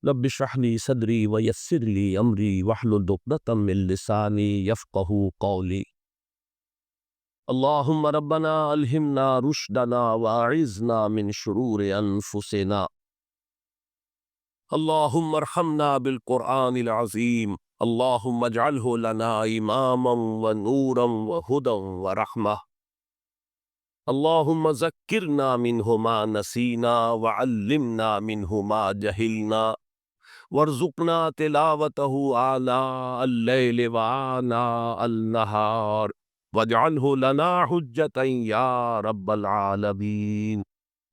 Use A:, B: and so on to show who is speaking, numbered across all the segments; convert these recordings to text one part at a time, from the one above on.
A: رب اشرح لي صدري ويسر لي امري واحلل عقدة من لساني يفقهوا قولي. اللهم ربنا الهمنا رشدنا واعذنا من شرور انفسنا. اللهم ارحمنا بالقرآن العظيم. اللهم اجعله لنا اماما ونورا وهدى ورحمة. اللهم ذكرنا منه ما نسينا وعلمنا منه ما جهلنا وارزقنا تلاوته آناء الليل وآناء النهار واجعله لنا حجة يا رب العالمین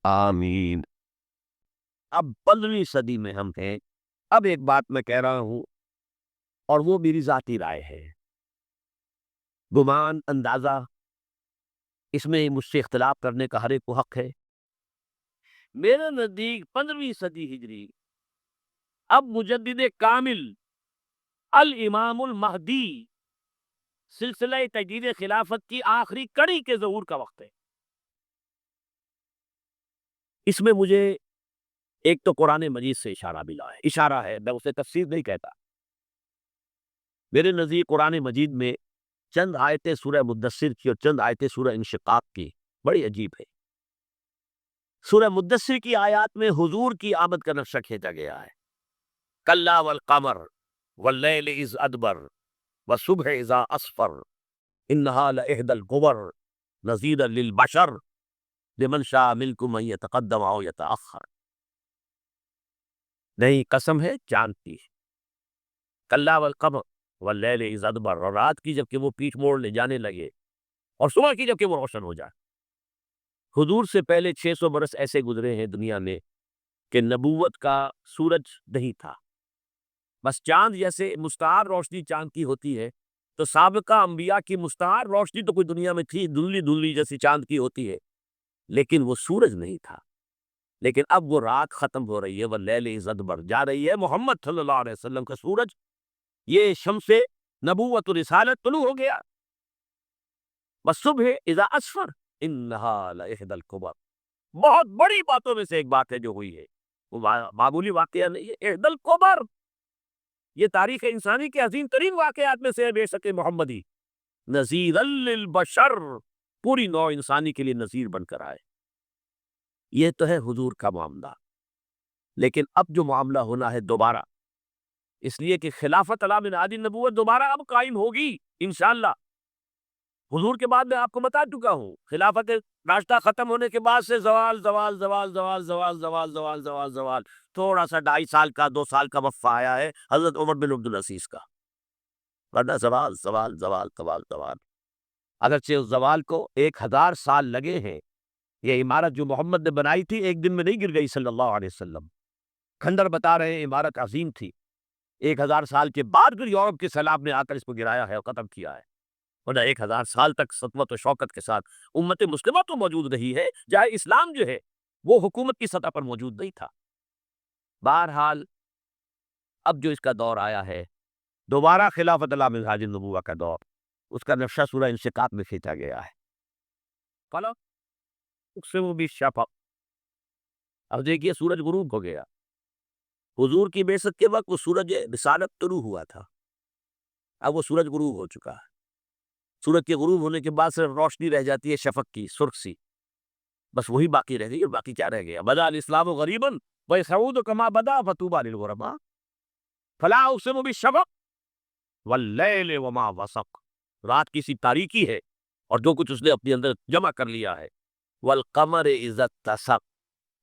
A: آمین۔ اب 15ویں صدی میں ہم ہیں۔ اب ایک بات میں کہہ رہا ہوں اور وہ میری ذاتی رائے ہے، گمان اندازہ اس میں مجھ سے اختلاف کرنے کا ہر ایک کو حق ہے۔ میرے نزدیک 15ویں صدی ہجری اب مجدد کامل الامام المہدی سلسلہ تجدید خلافت کی آخری کڑی کے ظہور کا وقت ہے۔ اس میں مجھے ایک تو قرآن مجید سے اشارہ ملا ہے، اشارہ ہے، میں اسے تفسیر نہیں کہتا۔ میرے نزدیک قرآن مجید میں چند آیتیں سورہ مدثر کی اور چند آیتیں سورہ انشقاق کی بڑی عجیب ہے۔ سورہ مدثر کی آیات میں حضور کی آمد کا نقشہ کھینچا گیا ہے، کلا والقمر واللیل اذ ادبر والصبح اذا اسفر انہا لإحدى الکبر نذیرا للبشر لمن شاء منکم ان یتقدم او یتأخر۔ نہیں، قسم ہے چاند کی، کلا والقمر واللیل اذ ادبر، اور رات کی جبکہ وہ پیٹھ موڑ لے جانے لگے اور صبح کی جبکہ وہ روشن ہو جائے۔ حضور سے پہلے 600 برس ایسے گزرے ہیں دنیا میں کہ نبوت کا سورج نہیں تھا، بس چاند جیسے مستعار روشنی چاند کی ہوتی ہے، تو سابقہ انبیاء کی مستعار روشنی تو کوئی دنیا میں تھی، دھندلی دھندلی جیسی چاند کی ہوتی ہے، لیکن وہ سورج نہیں تھا۔ لیکن اب وہ رات ختم ہو رہی ہے، واللیل اذ ادبر، جا رہی ہے محمد صلی اللہ علیہ وسلم کا سورج، یہ شمس نبوت و رسالت طلوع ہو گیا۔ والصبح اذا اسفر انہا لإحدى الکبر، بہت بڑی باتوں میں سے ایک بات ہے جو ہوئی ہے، وہ معمولی واقعہ نہیں ہے، احدى الکبر، یہ تاریخ انسانی کے عظیم ترین واقعات میں سے ہے، بے شک محمدی نذیرا للبشر، پوری نوع انسانی کے لیے نذیر بن کر آئے۔ یہ تو ہے حضور کا معاملہ، لیکن اب جو معاملہ ہونا ہے دوبارہ، اس لیے کہ خلافت علی منہاج النبوت دوبارہ اب قائم ہوگی انشاءاللہ۔ حضور کے بعد میں آپ کو بتا چکا ہوں، خلافت راشدہ ختم ہونے کے بعد سے زوال زوال زوال زوال زوال زوال زوال زوال زوال، تھوڑا سا 2.5 سال کا 2 سال کا وقفہ آیا ہے حضرت عمر بن عبدالعزیز کا، ورنہ زوال زوال زوال زوال زوال۔ اگرچہ اس زوال کو 1000 سال لگے ہیں، یہ عمارت جو محمد نے بنائی تھی ایک دن میں نہیں گر گئی صلی اللہ علیہ وسلم۔ کھنڈر بتا رہے ہیں عمارت عظیم تھی، 1000 سال کے بعد پھر یورپ کے سیلاب نے آ کر اس کو گرایا ہے اور ختم کیا ہے، ورنہ 1000 سال تک سطوت و شوکت کے ساتھ امت مسلمہ تو موجود رہی ہے، جہاں اسلام جو ہے وہ حکومت کی سطح پر موجود نہیں تھا۔ بہرحال اب جو اس کا دور آیا ہے، دوبارہ خلافت علی منہاج النبوہ کا دور، اس کا نقشہ سورہ انشقاق میں کھینچا گیا ہے۔ فلا اقسم بالشفق، اب دیکھیے سورج غروب ہو گیا، حضور کی بعثت کے وقت وہ سورج رسالت طلوع ہوا تھا، اب وہ سورج غروب ہو چکا ہے۔ سورج کے غروب ہونے کے بعد صرف روشنی رہ جاتی ہے شفق کی، سرخ سی، بس وہی باقی رہ گئی، اور باقی کیا رہ گیا؟ بدا الاسلام غریبا ویسعود کما بدا فطوبی للغرباء، فلا اقسم بالشفق واللیل وما وسق، رات کی سی تاریکی ہے اور جو کچھ اس نے اپنے اندر جمع کر لیا ہے، والقمر اذا اتسق،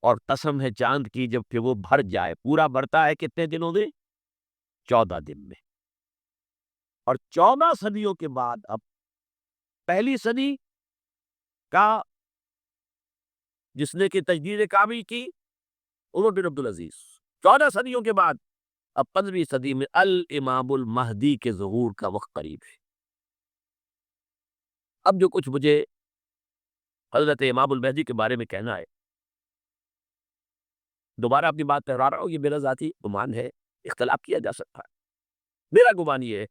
A: اور قسم ہے چاند کی جب کہ وہ بھر جائے، پورا بھرتا ہے کتنے دنوں میں؟ 14 دن میں۔ اور 14 صدیوں کے بعد اب پہلی صدی کا جس نے کہ تجدید کامل کی عمر بن عبدالعزیز، 14 صدیوں کے بعد اب 15ویں صدی میں الامام المہدی کے ظہور کا وقت قریب ہے۔ اب جو کچھ مجھے حضرت امام المہدی کے بارے میں کہنا ہے، دوبارہ اپنی بات دہرا رہا ہوں، یہ میرا ذاتی گمان ہے، اختلاف کیا جا سکتا ہے، میرا گمان یہ ہے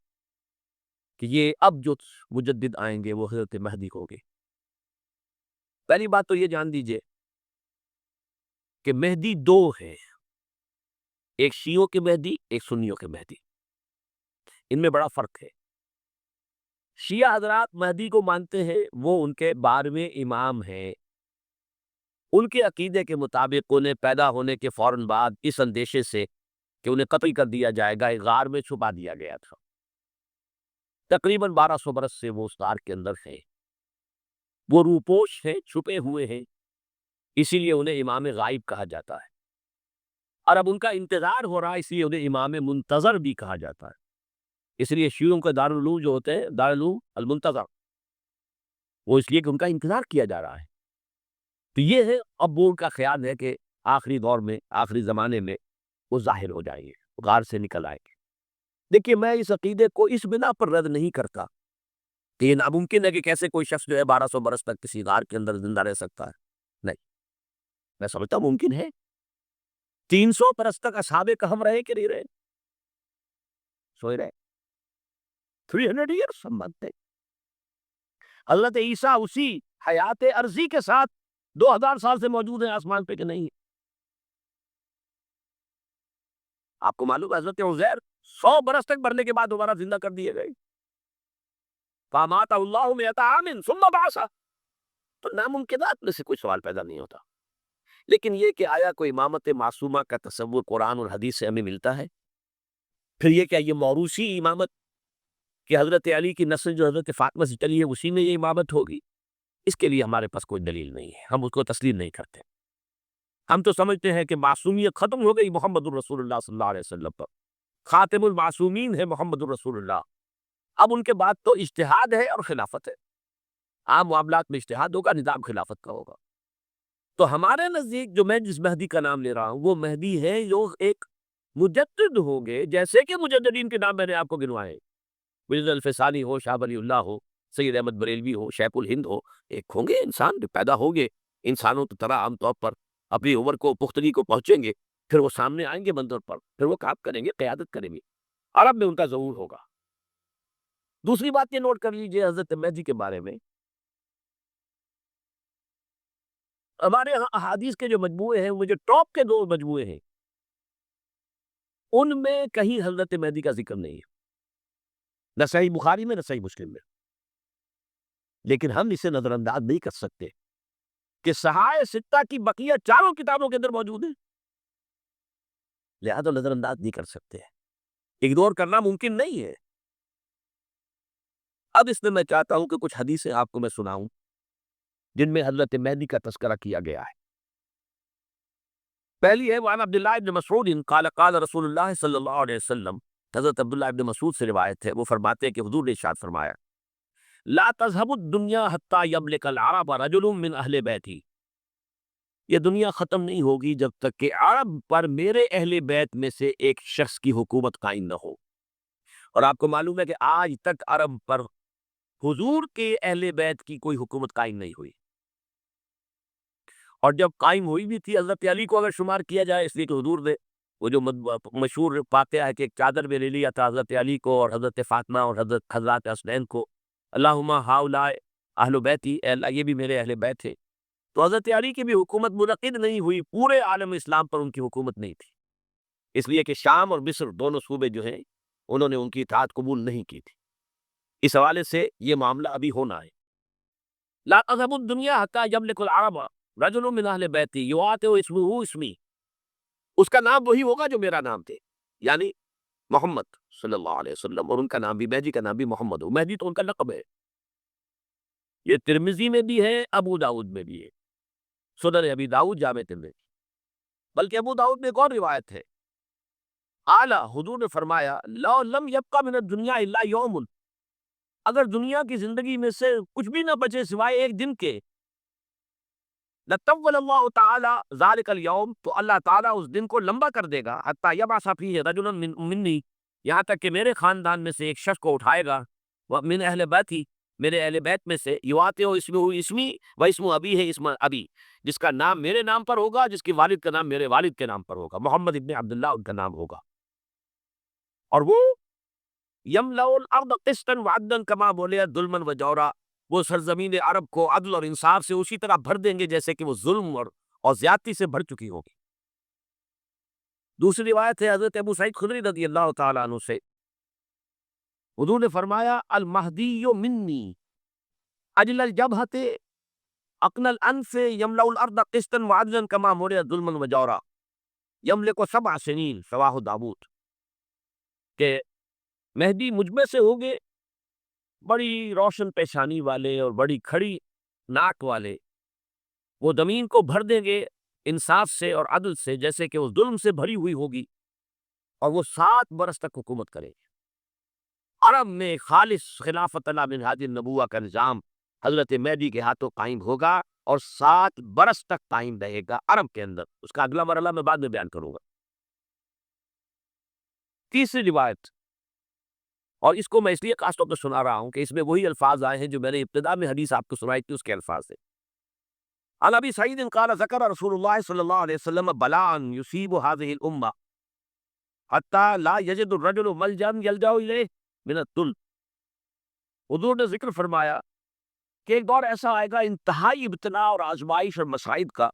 A: کہ یہ اب جو مجدد آئیں گے وہ حضرت مہدی ہوں گے۔ پہلی بات تو یہ جان دیجئے کہ مہدی 2 ہے، ایک شیعوں کے مہدی، ایک سنیوں کے مہدی، ان میں بڑا فرق ہے۔ شیعہ حضرات مہدی کو مانتے ہیں، وہ ان کے 12ویں امام ہیں۔ ان کے عقیدے کے مطابق انہیں پیدا ہونے کے فوراً بعد اس اندیشے سے کہ انہیں قتل کر دیا جائے گا، ایک غار میں چھپا دیا گیا تھا۔ تقریباً 1200 برس سے وہ اس غار کے اندر ہیں، وہ روپوش ہیں، چھپے ہوئے ہیں، اسی لیے انہیں امام غائب کہا جاتا ہے۔ اور اب ان کا انتظار ہو رہا ہے، اس لیے انہیں امام منتظر بھی کہا جاتا ہے۔ اس لیے شیعوں کے دارالعلوم جو ہوتے ہیں، دارالعلوم المنتظر، وہ اس لیے کہ ان کا انتظار کیا جا رہا ہے۔ تو یہ ہے، اب وہ ان کا خیال ہے کہ آخری دور میں، آخری زمانے میں وہ ظاہر ہو جائیں گے، غار سے نکل آئیں گے۔ دیکھیے، میں اس عقیدے کو اس بنا پر رد نہیں کرتا کہ یہ ناممکن ہے کہ کیسے کوئی شخص جو ہے 1200 برس تک کسی غار کے اندر زندہ رہ سکتا ہے۔ نہیں، میں سمجھتا ہوں ممکن ہے۔ 300 برس تک اصحاب کہف رہے کہ نہیں رہے؟ سوئے رہے۔ 300 ایئرس ہم مانتے ہیں۔ حضرت عیسیٰ اسی حیات عرضی کے ساتھ 2000 سال سے موجود ہیں آسمان پہ کہ نہیں؟ آپ کو معلوم ہے حضرت عزیر 100 برس تک مرنے کے بعد دوبارہ زندہ کر دیے گئے۔ فَأَمَاتَهُ اللَّهُ مِئَةَ عَامٍ ثُمَّ بَعَثَهُ۔ تو ناممکنات میں سے کوئی سوال پیدا نہیں ہوتا۔ لیکن یہ کہ آیا کوئی امامت معصومہ کا تصور قرآن اور حدیث سے ہمیں ملتا ہے؟ پھر یہ کیا یہ موروثی امامت کہ حضرت علی کی نسل جو حضرت فاطمہ سے چلی ہے اسی میں یہ امامت ہوگی؟ اس کے لیے ہمارے پاس کوئی دلیل نہیں ہے، ہم اس کو تسلیم نہیں کرتے۔ ہم تو سمجھتے ہیں کہ معصومیت ختم ہو گئی محمد الرسول اللہ صلی اللہ علیہ وسلم پر، خاتم المعصومین ہے محمد الرسول اللہ۔ اب ان کے بعد تو اجتہاد ہے اور خلافت ہے، عام معاملات میں اجتہاد ہوگا، نظام خلافت کا ہوگا۔ تو ہمارے نزدیک جو میں جس مہدی کا نام لے رہا ہوں وہ مہدی ہے جو ایک مجدد ہوں گے، جیسے کہ مجددین کے نام میں نے آپ کو گنوائے، مجدد الفسانی ہو، شاہ ولی اللہ ہو، سید احمد بریلوی ہو، شیخ الہند ہو، ایک ہوں گے انسان جو پیدا ہوں گے انسانوں کی طرح، عام طور پر اپنی عمر کو پختگی کو پہنچیں گے، پھر وہ سامنے آئیں گے منظر پر، پھر وہ کام کریں گے، قیادت کریں گے، عرب میں ان کا ظہور ہوگا۔ دوسری بات یہ نوٹ کر لیجئے حضرت مہدی کے بارے میں، ہمارے ہاں احادیث کے جو مجموعے ہیں، وہ جو ٹاپ کے 2 مجموعے ہیں، ان میں کہیں حضرت مہدی کا ذکر نہیں ہے، نہ صحیح بخاری میں نہ صحیح مسلم میں۔ لیکن ہم اسے نظر انداز نہیں کر سکتے کہ صحائح ستہ کی بقیہ چاروں کتابوں کے اندر موجود ہیں، لہذا نظر انداز نہیں کر سکتے، اگنور کرنا ممکن نہیں ہے۔ اب اس میں میں چاہتا ہوں کہ کچھ حدیثیں آپ کو میں سناؤں جن میں حضرت مہدی کا تذکرہ کیا گیا ہے۔ پہلی ہے وعن عبداللہ ابن مسعود قال قال رسول اللہ صلی اللہ علیہ وسلم، حضرت عبداللہ ابن مسعود سے روایت ہے، وہ فرماتے ہیں کہ حضور نے ارشاد فرمایا لا تذهب الدنیا حتی یملک العرب رجل من اہل بیتی، یہ دنیا ختم نہیں ہوگی جب تک کہ عرب پر میرے اہل بیت میں سے ایک شخص کی حکومت قائم نہ ہو۔ اور آپ کو معلوم ہے کہ آج تک عرب پر حضور کے اہل بیت کی کوئی حکومت قائم نہیں ہوئی، اور جب قائم ہوئی بھی تھی حضرت علی کو اگر شمار کیا جائے، اس لیے کہ حضور نے وہ جو مشہور واقعہ ہے کہ ایک چادر میں لے لیا تھا حضرت علی کو اور حضرت فاطمہ اور حضرت حسنین کو، اللہم ہؤلاء اہل بیتی، اے اللہ یہ بھی میرے اہل بیت تھے۔ تو حضرت علی کی بھی حکومت منعقد نہیں ہوئی، پورے عالم اسلام پر ان کی حکومت نہیں تھی، اس لیے کہ شام اور مصر دونوں صوبے جو ہیں انہوں نے ان کی اطاعت قبول نہیں کی تھی۔ اس حوالے سے یہ معاملہ ابھی ہونا ہے۔ لا تذهب الدنیا حتی یملک العرب رجل من اہل بیتی یواطئ اسمہ اسمی، اس کا نام وہی ہوگا جو میرا نام تھے، یعنی محمد صلی اللہ علیہ وسلم، اور ان کا نام بھی، مہدی کا نام بھی محمد ہو، مہدی تو ان کا لقب ہے۔ یہ ترمذی میں بھی ہے، ابو داؤد میں بھی ہے، سنن ابی داؤد، جامع ترمذی، بلکہ ابو داؤد میں ایک اور روایت ہے، اعلیٰ حضور نے فرمایا لو لم یبقى من الدنیا الا یوم، اگر دنیا کی زندگی میں سے کچھ بھی نہ بچے سوائے ایک دن کے، لطول اللہ تعالی ذلک الیوم، تو اللہ تعالیٰ اس دن کو لمبا کر دے گا، حتی یبعث فیہ رجلا منی، یہاں تک کہ میرے خاندان میں سے ایک شخص کو اٹھائے گا، من اہل بیتی، میرے اہل بیت میں سے، یواطئ اسمہ اسمی و اسم ابی ہے اسم ابی، جس کا نام میرے نام پر ہوگا، جس کی والد کا نام میرے والد کے نام پر ہوگا، محمد ابن عبداللہ ان کا نام ہوگا، اور وہ یملأ الارض قسطا وعدلا کما ملئت ظلما وجورا، وہ سرزمین عرب کو عدل اور انصاف سے اسی طرح بھر دیں گے جیسے کہ وہ ظلم اور زیادتی سے بھر چکی ہوگی۔ دوسری روایت ہے حضرت ابو سعید خدری رضی اللہ تعالیٰ عنہ سے، حضور نے فرمایا المہدی منی اجل الجبہۃ اقن الانف یملأ الارض قسطا وعدلا کما مرئ ظلما وجورا یملک 7 سنین رواہ داود، کہ مہدی مجھ میں سے ہوں گے بڑی روشن پیشانی والے اور بڑی کھڑی ناک والے، وہ زمین کو بھر دیں گے انصاف سے اور عدل سے جیسے کہ وہ ظلم سے بھری ہوئی ہوگی، اور وہ 7 برس تک حکومت کرے گے۔ عرب میں خالص خلافت اللہ بن ہادی النبوہ کا نظام حضرت مہدی کے ہاتھوں قائم ہوگا اور 7 برس تک قائم رہے گا عرب کے اندر۔ اس کا اگلا مرحلہ میں بعد میں بیان کروں گا۔ تیسری روایت، اور اس کو میں اس لیے خاص طور پر سنا رہا ہوں کہ اس میں وہی الفاظ آئے ہیں جو میں نے ابتدا میں حدیث آپ کو سنائی تھی، اس کے الفاظ سے۔ عن ابی سعید قال ذکر رسول اللہ صلی اللہ علیہ وسلم بلاء یصیب هذه الامہ حتی لا یجد الرجل ملجا یلجا الیہ من الذل۔ حضور نے ذکر فرمایا کہ ایک دور ایسا آئے گا انتہائی ابتلا اور آزمائش اور مصائب کا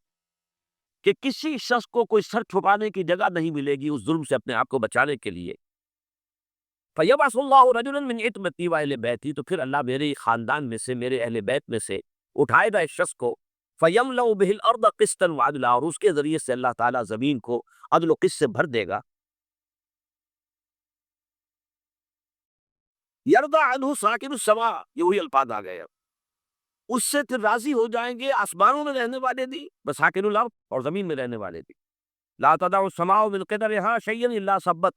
A: کہ کسی شخص کو کوئی سر چھپانے کی جگہ نہیں ملے گی اس ظلم سے اپنے آپ کو بچانے کے لیے۔ فَيَبْعَثُ اللَّهُ رَجُلًا مِنْ عِتْمَتِي وَأَهْلِ بَيْتِي، تو پھر اللہ میرے خاندان میں سے، میرے اہل بیت میں سے اٹھائے گا اس شخص کو، فَيَمْلَأُ بِهِ الْأَرْضَ قِسْطًا وَعَدْلًا، اور اس کے ذریعے سے اللہ تعالیٰ زمین کو عدل و قسط سے بھر دے گا۔ يَرْضَى عَنْهُ سَاكِنُ السَّمَاءِ، یہ وہی الفاظ آ گئے اب۔ اس سے پھر راضی ہو جائیں گے آسمانوں میں رہنے والے بھی، بساکن الارض، اور زمین میں رہنے والے بھی۔ لا تدع السماء من قدرها شيئا الا ثبت،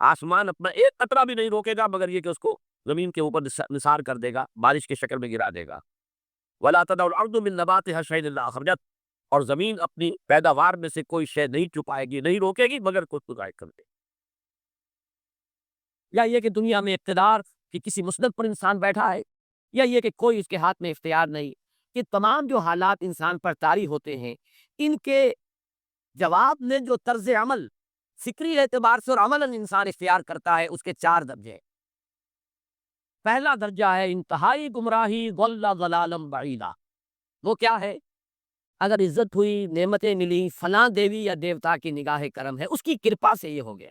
A: آسمان اپنا ایک قطرہ بھی نہیں روکے گا مگر یہ کہ اس کو زمین کے اوپر نثار کر دے گا، بارش کی شکل میں گرا دے گا۔ ولا تدع الارض من نباتها شيئا الا اخرجت، اور زمین اپنی پیداوار میں سے کوئی شے نہیں چھپائے گی، نہیں روکے گی مگر خود کو ظاہر کر دے گی۔ یا یہ کہ دنیا میں اقتدار کہ کسی مسند پر انسان بیٹھا ہے، یا یہ کہ کوئی اس کے ہاتھ میں اختیار نہیں، یہ تمام جو حالات انسان پر طاری ہوتے ہیں، ان کے جواب میں جو طرز عمل فکری اعتبار سے اور عملاً انسان اختیار کرتا ہے، اس کے 4 درجے۔ پہلا درجہ ہے انتہائی گمراہی، ضل ضلالا بعیدا۔ وہ کیا ہے؟ اگر عزت ہوئی، نعمتیں ملی، فلاں دیوی یا دیوتا کی نگاہ کرم ہے، اس کی کرپا سے یہ ہو گیا۔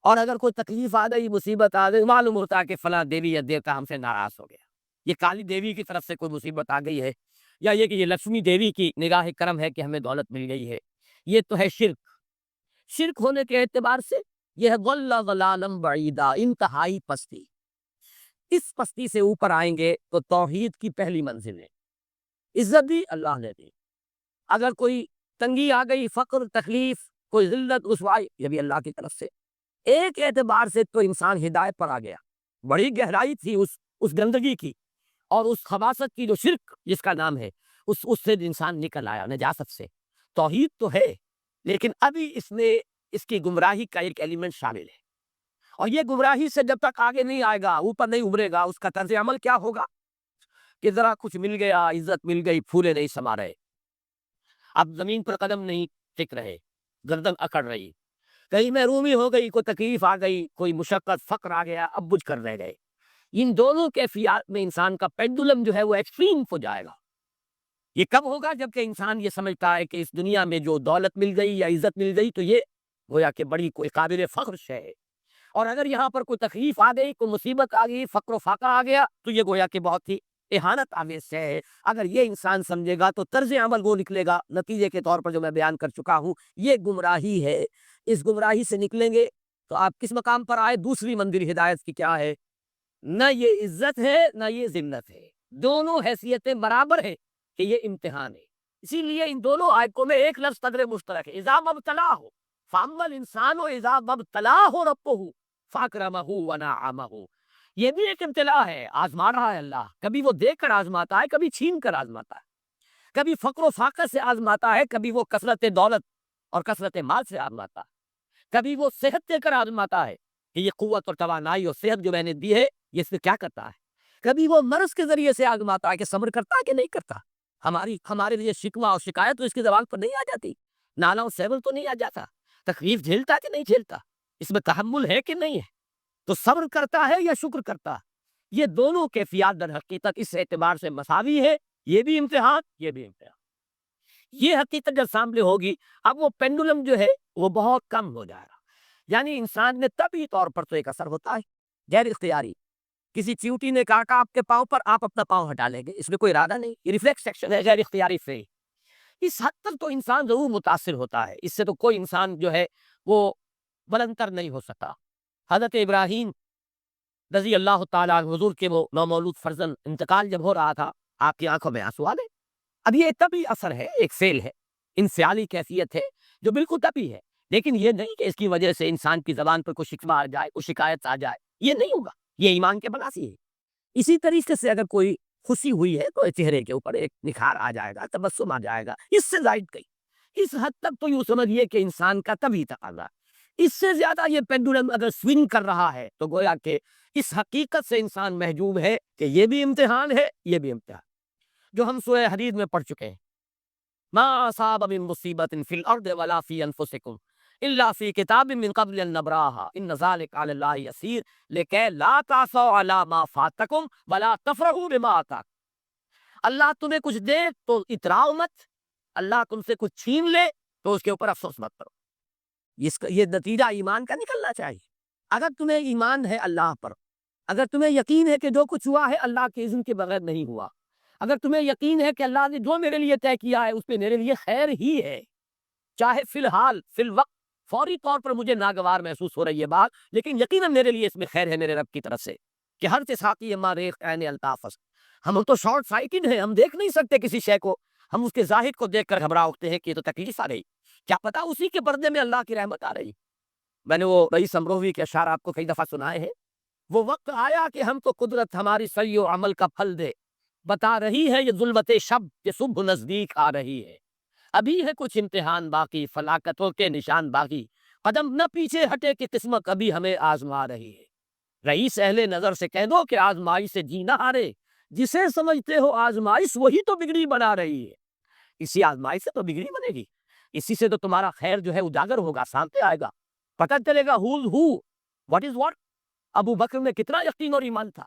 A: اور اگر کوئی تکلیف آ گئی، مصیبت آ گئی، معلوم ہوتا ہے کہ فلاں دیوی یا دیوتا ہم سے ناراض ہو گیا، یہ کالی دیوی کی طرف سے کوئی مصیبت آ گئی ہے، یا یہ کہ یہ لکشمی دیوی کی نگاہ کرم ہے کہ ہمیں دولت مل گئی ہے۔ یہ تو ہے شرک۔ شرک ہونے کے اعتبار سے یہ ہے ضل ضلالا بعیدا، انتہائی پستی۔ اس پستی سے اوپر آئیں گے تو توحید کی پہلی منزل ہے۔ عزت دی اللہ نے دی، اگر کوئی تنگی آ گئی، فقر، تکلیف، کوئی ذلت، رسوائی، یہ بھی اللہ کی طرف سے۔ ایک اعتبار سے تو انسان ہدایت پر آ گیا، بڑی گہرائی تھی اس گندگی کی اور اس خباثت کی جو شرک جس کا نام ہے، اس سے انسان نکل آیا نجاست سے۔ توحید تو ہے لیکن ابھی اس میں اس کی گمراہی کا ایک ایلیمنٹ شامل ہے، اور یہ گمراہی سے جب تک آگے نہیں آئے گا، اوپر نہیں ابھرے گا، اس کا طرز عمل کیا ہوگا کہ ذرا کچھ مل گیا، عزت مل گئی، پھولے نہیں سما رہے، اب زمین پر قدم نہیں ٹک رہے، گردن اکڑ رہی، کہیں محرومی ہو گئی، کوئی تکلیف آ گئی، کوئی مشقت، فقر آ گیا، اب بجھ کر رہ گئے۔ ان دونوں کیفیات میں انسان کا پینڈولم جو ہے وہ ایکسٹریم ہو جائے گا۔ یہ کب ہوگا؟ جب کہ انسان یہ سمجھتا ہے کہ اس دنیا میں جو دولت مل گئی یا عزت مل گئی تو یہ گویا کہ بڑی کوئی قابل فخر شے ہے، اور اگر یہاں پر کوئی تکلیف آ گئی، کوئی مصیبت آ گئی، فقر و فاقہ آ گیا تو یہ گویا کہ بہت ہی اہانت آمیز شے ہے۔ اگر یہ انسان سمجھے گا تو طرز عمل وہ نکلے گا نتیجے کے طور پر جو میں بیان کر چکا ہوں، یہ گمراہی ہے۔ اس گمراہی سے نکلیں گے تو آپ کس مقام پر آئے؟ دوسری منزل ہدایت کی کیا ہے؟ نہ یہ عزت ہے نہ یہ ذلت ہے، دونوں حیثیتیں برابر ہیں کہ یہ امتحان ہے۔ اسی لیے ان دونوں آیتوں میں ایک لفظ قدر مشترک ہے، اذا مبتلاہ فاما الانسان اذا مبتلاہ ربہ فاکرمہ ونعمہ۔ یہ بھی ایک ابتلا ہے، آزما رہا ہے اللہ، کبھی وہ دے کر آزماتا ہے، کبھی چھین کر آزماتا ہے، کبھی فقر و فاقہ سے آزماتا ہے، کبھی وہ کثرت دولت اور کثرت مال سے آزماتا ہے، کبھی وہ صحت دے کر آزماتا ہے کہ یہ قوت اور توانائی اور صحت جو میں نے دی ہے یہ اس سے کیا کرتا ہے، کبھی وہ مرض کے ذریعے سے آزماتا ہے کہ صبر کرتا ہے کہ نہیں کرتا۔ ہمارے لیے شکوہ اور شکایت تو اس کی زبان پر نہیں آ جاتی، نالا و سیول تو نہیں آ جاتا، تکلیف جھیلتا کہ نہیں جھیلتا، اس میں تحمل ہے کہ نہیں ہے، تو صبر کرتا ہے یا شکر کرتا ہے۔ یہ دونوں کیفیات در حقیقت اس اعتبار سے مساوی ہے، یہ بھی امتحان، یہ بھی امتحان۔ یہ حقیقت جب سامنے ہوگی، اب وہ پینڈولم جو ہے وہ بہت کم ہو جائے گا. یعنی انسان میں طبعی طور پر تو ایک اثر ہوتا ہے غیر اختیاری. کسی چیوٹی نے کاٹا آپ کے پاؤں پر، آپ اپنا پاؤں ہٹا لیں گے، اس میں کوئی ارادہ نہیں، یہ ریفلیکس ایکشن ہے غیر اختیاری سے. اس حد تک تو انسان ضرور متاثر ہوتا ہے، اس سے تو کوئی انسان جو ہے وہ بلندر نہیں ہو سکتا. حضرت ابراہیم رضی اللہ تعالیٰ عنہ حضور کے وہ نومولود فرزند انتقال جب ہو رہا تھا، آپ کی آنکھوں میں آنسو آ گئے. اب یہ طبعی اثر ہے، ایک فعل ہے، انفعالی کیفیت ہے جو بالکل طبعی ہے، لیکن یہ نہیں کہ اس کی وجہ سے انسان کی زبان پر کوئی شکوہ آ جائے، کوئی شکایت آ جائے، یہ نہیں ہوگا. یہ ایمان کے منافی ہے. اسی طریقے سے اگر کوئی خوشی ہوئی ہے تو چہرے کے اوپر ایک نکھار آ جائے گا، تبسم آ جائے گا، اس سے زائد کئی. اس حد تک تو یوں سمجھیے کہ انسان کا طبعی تقاضا. اس سے زیادہ یہ پینڈولم اگر سوئنگ کر رہا ہے تو گویا کہ اس حقیقت سے انسان محجوب ہے کہ یہ بھی امتحان ہے، یہ بھی امتحان، جو ہم سورہ حدید میں پڑھ چکے ہیں. ما اصاب من مصیبت فی الارض ولا فی انفسکم الا فی کتاب من قبل ان نبراها ان ذلک علی اللہ یسیر لکی لا تعصوا علی ما فاتکم ولا تفرحوا بما آتاکم. اللہ تمہیں کچھ دے تو اتراؤ مت، اللہ تم سے کچھ چھین لے تو اس کے اوپر افسوس مت کرو. یہ نتیجہ ایمان کا نکلنا چاہیے. اگر تمہیں ایمان ہے اللہ پر، اگر تمہیں یقین ہے کہ جو کچھ ہوا ہے اللہ کے اذن کے بغیر نہیں ہوا، اگر تمہیں یقین ہے کہ اللہ نے جو میرے لیے طے کیا ہے اس پہ میرے لیے خیر ہی ہے، چاہے فی الحال فی الوقت فوری طور پر مجھے ناگوار محسوس ہو رہی ہے بات، لیکن یقیناً میرے لیے اس میں خیر ہے میرے رب کی طرف سے. کہ ہر تساقی اما ریخ عین الطافس. ہم تو شارٹ سائٹڈ ہیں، ہم دیکھ نہیں سکتے کسی شے کو، ہم اس کے ظاہر کو دیکھ کر گھبرا اٹھتے ہیں کہ یہ تو تکلیف آ رہی، کیا پتا اسی کے پردے میں اللہ کی رحمت آ رہی. میں نے وہ رئیس امروہوی کے اشعار آپ کو کئی دفعہ سنائے ہیں. وہ وقت آیا کہ ہم کو قدرت ہماری سعی و عمل کا پھل دے، بتا رہی ہے یہ ظلمت شب کہ صبح نزدیک آ رہی ہے. ابھی ہے کچھ امتحان باقی، فلاکتوں کے نشان باقی، قدم نہ پیچھے ہٹے کہ قسمت ابھی ہمیں آزما رہی ہے. رئیس اہل نظر سے کہہ دو کہ آزمائش سے جی نہ ہارے، جسے سمجھتے ہو آزمائش وہی تو بگڑی بنا رہی ہے. اسی آزمائش سے تو بگڑی بنے گی، اسی سے تو تمہارا خیر جو ہے اجاگر ہوگا، سامنے آئے گا، پتہ چلے گا who's who, what is what. ابو بکر میں کتنا یقین اور ایمان تھا،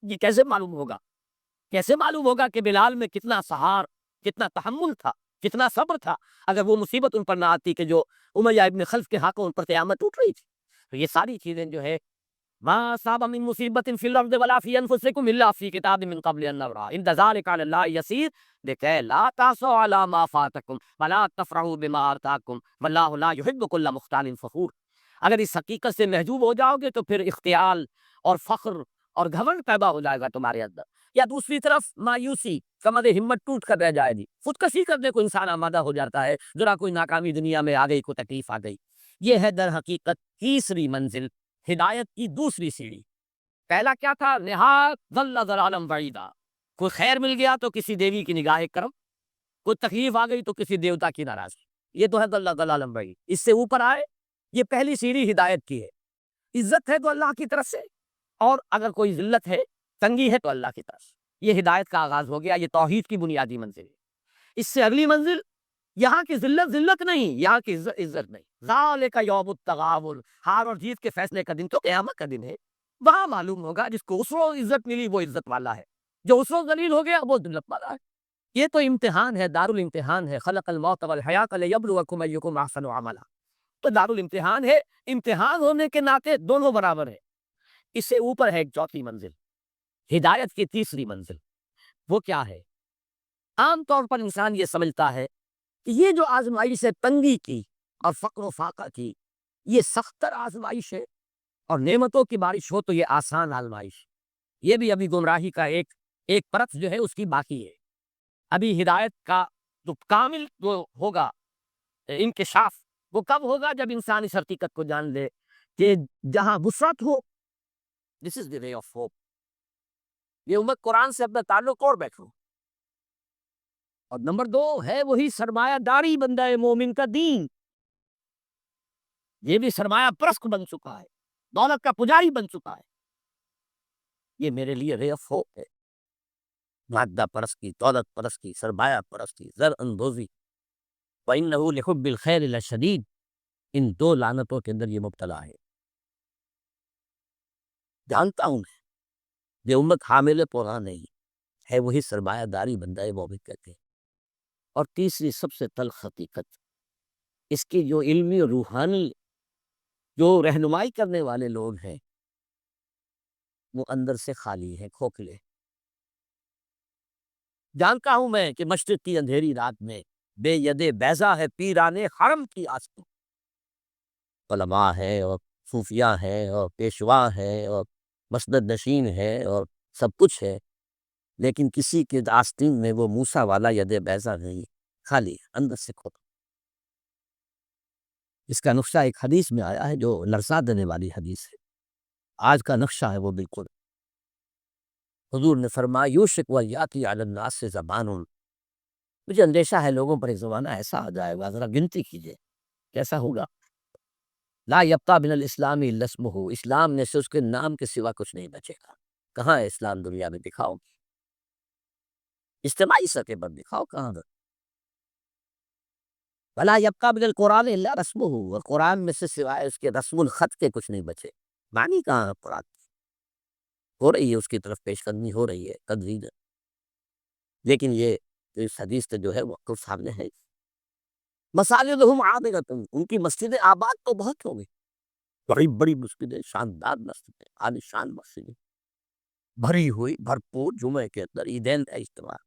A: یہ کیسے معلوم ہوگا؟ کیسے معلوم ہوگا کہ بلال میں کتنا سہار، کتنا تحمل تھا، کتنا صبر تھا، اگر وہ مصیبت ان پر نہ آتی کہ جو امیہ ابن خلف کے حق ان پر قیامت ٹوٹ رہی تھی. تو یہ ساری چیزیں جو ہے ما اصاب من مصیبت فی الارض ولا فی انفسکم الا فی کتاب من قبل ان نبرأ ان ذلک علی اللہ یسیر لکی لا تعصوا علی ما فاتکم ولا تفرحوا بما آتاکم واللہ لا یحب کل مختال فخور. اگر اس حقیقت سے محجوب ہو جاؤ گے تو پھر اختیال اور فخر اور گھمنڈ پیدا ہو جائے گا تمہارے اندر. یا دوسری طرف مایوسی، کمر ہمت ٹوٹ کر رہ جائے گی، خودکشی کرنے کو انسان آمادہ ہو جاتا ہے، ذرا کوئی ناکامی دنیا میں آ گئی، کوئی تکلیف آ گئی. یہ ہے در حقیقت تیسری منزل، ہدایت کی دوسری سیڑھی. پہلا کیا تھا؟ نہایت ضل ضلالا بعیدا. کوئی خیر مل گیا تو کسی دیوی کی نگاہ کرم، کوئی تکلیف آ گئی تو کسی دیوتا کی ناراضگی. یہ تو ہے ضل ضلالا بعید. اس سے اوپر آئے، یہ پہلی سیڑھی ہدایت کی ہے. عزت ہے تو اللہ کی طرف سے، اور اگر کوئی ذلت ہے، تنگی ہے تو اللہ کی طرف سے. یہ ہدایت کا آغاز ہو گیا، یہ توحید کی بنیادی منزل ہے. اس سے اگلی منزل، یہاں کی ذلت ذلت نہیں، یہاں کی عزت عزت نہیں. ذالک یوم التغابن، ہار اور جیت کے فیصلے کا دن تو قیامت کا دن ہے. وہاں معلوم ہوگا جس کو اس روز عزت ملی وہ عزت والا ہے، جو اس روز ذلیل ہو گیا وہ ذلت والا ہے. یہ تو امتحان ہے، دار الامتحان ہے. خلق الموت والحیات لیبلوکم ایکم احسن عملا. تو دار الامتحان ہے، امتحان ہونے کے ناطے دونوں برابر ہیں. اس سے اوپر ہے ایک چوتھی منزل، ہدایت کی تیسری منزل. وہ کیا ہے؟ عام طور پر انسان یہ سمجھتا ہے کہ یہ جو آزمائش ہے، تنگی کی اور فقر و فاقہ کی، یہ سختر آزمائش ہے، اور نعمتوں کی بارش ہو تو یہ آسان آزمائش. یہ بھی ابھی گمراہی کا ایک پرت جو ہے اس کی باقی ہے. ابھی ہدایت کا جو کامل جو ہوگا انکشاف، وہ کب ہوگا؟ جب انسان اس حقیقت کو جان لے کہ جہاں وسعت ہو، دس از دی وے آف ہوپ. یہ امت قرآن سے اپنا تعلق توڑ بیٹھو. اور نمبر دو ہے وہی سرمایہ داری بندہ مومن کا دین. یہ بھی سرمایہ پرست بن چکا ہے، دولت کا پجاری بن چکا ہے. یہ میرے لیے رے آف ہوپ ہے. مادہ پرستی، دولت پرستی، سرمایہ پرستی، زر اندوزی، وَإِنَّهُ لِحُبِّ الْخَيْرِ لَشَدِيدٌ، ان دو لعنتوں کے اندر یہ مبتلا ہے. جانتا ہوں میں یہ امت حامل قرآن نہیں ہے، وہی سرمایہ داری بندہ مومن کہتے ہیں. اور تیسری سب سے تلخ حقیقت، اس کی جو علمی اور روحانی جو رہنمائی کرنے والے لوگ ہیں وہ اندر سے خالی ہیں، کھوکھلے۔ جانتا ہوں میں کہ مشرق کی اندھیری رات میں بے ید بیضا ہے پیرانے حرم کی آستین، علماء ہے اور صوفیاء ہے اور پیشوا ہے اور مسند نشین ہے اور سب کچھ ہے، لیکن کسی کے آستین میں وہ موسیٰ والا ید بیضا نہیں، خالی ہے، اندر سے کھوکھلا۔ اس کا نقشہ ایک حدیث میں آیا ہے جو لرزا دینے والی حدیث ہے، آج کا نقشہ ہے وہ بالکل۔ حضور نے فرمایا یوشک ویاتی علی الناس سے زبان، مجھے اندیشہ ہے لوگوں پر ایک زمانہ ایسا آ جائے گا، ذرا گنتی کیجئے کیسا ہوگا۔ لا یبقی من الاسلام الا اسمہ، اسلام نے سے اس کے نام کے سوا کچھ نہیں بچے گا۔ کہاں ہے اسلام دنیا میں؟ دکھاؤ، اجتماعی سطح پر دکھاؤ کہاں ہے۔ ولا یبقی من القرآن الا رسمہ، اور قرآن میں سے سوائے اس کے رسم الخط کے کچھ نہیں بچے۔ معنی کہاں ہے قرآن؟ ہو رہی ہے اس کی طرف پیش قدمی ہو رہی ہے، تدوین، لیکن یہ اس حدیث سے جو ہے وہ تو سامنے ہے۔ مساجدہم عامرۃ، ان کی مسجدیں آباد تو بہت ہوں گی، بڑی بڑی مسجدیں، شاندار مسجدیں، عالیشان مسجدیں، بھری ہوئی بھرپور، جمعے کے اندر عیدین کا اجتماع۔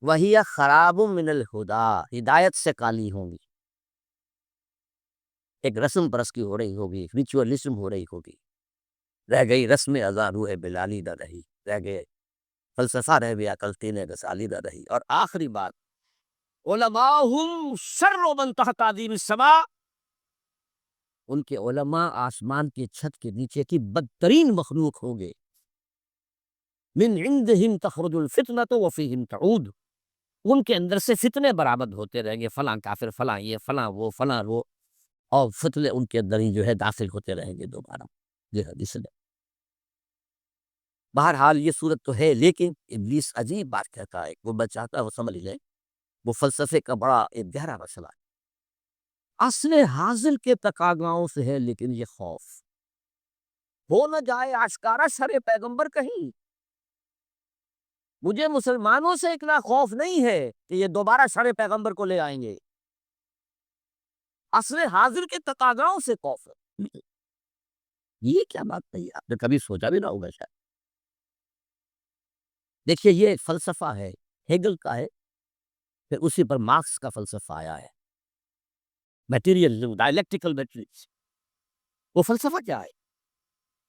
A: وہی خراب من الہدی، ہدایت سے کالی ہوں گی، ایک رسم پرستی ہو رہی ہوگی، ریچولزم ہو رہی ہوگی، رہ گئی رسم اذاں روح بلالی نہ رہی، رہ گئے فلسفہ رہ گیا، تلقین رسالی نہ رہی، اور آخری بات علماءہم شر من تحت عظیم السماء، ان کے علماء آسمان کی چھت کے نیچے کی بدترین مخلوق ہوں گے۔ من عندہم تخرج الفتنۃ وفیہم تعود، ان کے اندر سے فتنے برآمد ہوتے رہیں گے، فلاں کافر، فلاں یہ، فلاں وہ، اور فتنے ان کے اندر ہی جو ہے داخل ہوتے رہیں گے دوبارہ۔ یہ حدیث ہے۔ بہرحال یہ صورت تو ہے، لیکن ابلیس عجیب بات کہتا ہے، وہ بچاتا ہے وہ سمجھ لیں، وہ فلسفے کا بڑا ایک گہرا مسئلہ ہے۔ اصل حاصل کے تقاضاؤں سے ہے، لیکن یہ خوف ہو نہ جائے آشکارا شر پیغمبر کہیں۔ مجھے مسلمانوں سے اتنا خوف نہیں ہے کہ یہ دوبارہ شر پیغمبر کو لے آئیں گے، اصل حاضر کے تقاضاؤں سے خوف ہے۔ یہ کیا بات نہیں ہے، آپ نے کبھی سوچا بھی نہ ہوگا شاید۔ دیکھیے یہ ایک فلسفہ ہے، ہیگل کا ہے، پھر اسی پر مارکس کا فلسفہ آیا ہے، میٹیریلزم، ڈائلیکٹیکل میٹرکس۔ وہ فلسفہ کیا ہے؟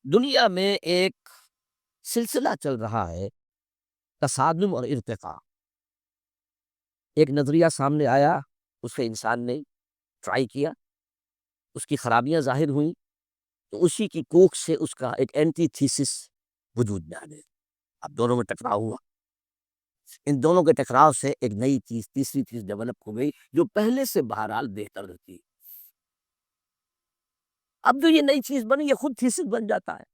A: دنیا میں ایک سلسلہ چل رہا ہے، تصادم اور ارتقاء۔ ایک نظریہ سامنے آیا، اس سے انسان نے ٹرائی کیا، اس کی خرابیاں ظاہر ہوئیں، تو اسی کی کوکھ سے اس کا ایک اینٹی تھیسس وجود میں آ گیا۔ اب دونوں میں ٹکراؤ ہوا، ان دونوں کے ٹکراؤ سے ایک نئی چیز، تیسری چیز ڈیولپ ہو گئی، جو پہلے سے بہرحال بہتر رہتی۔ اب جو یہ نئی چیز بنی یہ خود تھیسس بن جاتا ہے،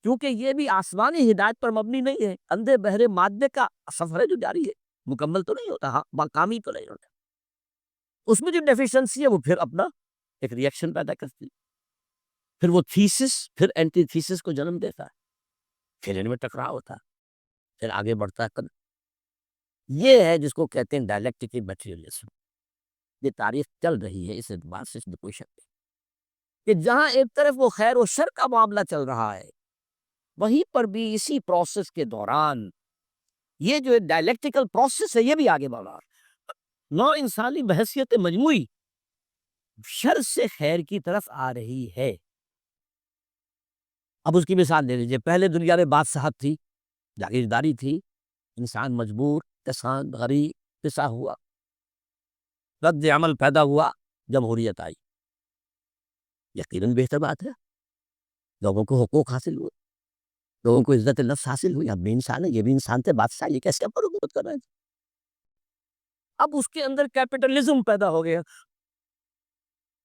A: کیونکہ یہ بھی آسمانی ہدایت پر مبنی نہیں ہے، اندھے بہرے مادے کا سفر ہے جو جاری ہے، مکمل تو نہیں ہوتا، ہاں مقامی تو نہیں ہوتا، اس میں جو ڈیفیشنسی ہے وہ پھر اپنا ایک ریئیکشن پیدا کرتی ہے، پھر وہ تھیسس پھر اینٹی تھیسس کو جنم دیتا ہے، پھر ان میں ٹکراؤ ہوتا ہے، پھر آگے بڑھتا ہے قدم۔ یہ ہے جس کو کہتے ہیں ڈائلیکٹیکل میٹیریلزم۔ یہ تاریخ چل رہی ہے، اس اعتبار سے اس میں کوئی شک نہیں کہ جہاں ایک طرف وہ خیر و شر کا معاملہ چل رہا ہے، وہیں پر بھی اسی پروسیس کے دوران یہ جو ڈائلیکٹیکل پروسیس ہے یہ بھی آگے بڑھ رہا ہے، نو انسانی بحثیت مجموعی شر سے خیر کی طرف آ رہی ہے۔ اب اس کی مثال دے لیجیے، پہلے دنیا میں بادشاہت تھی، جاگیرداری تھی، انسان مجبور، کسان، غریب، پسا ہوا، رد عمل پیدا ہوا، جمہوریت آئی، یقیناً بہتر بات ہے، لوگوں کو حقوق حاصل ہوئے، لوگوں کو عزت نفس حاصل ہوئی، اب بھی انسان ہے، یہ بھی انسان تھے، بادشاہ یہ کیسے پر حکومت کر رہے ہیں؟ اب اس کے اندر کیپٹلزم پیدا ہو گیا،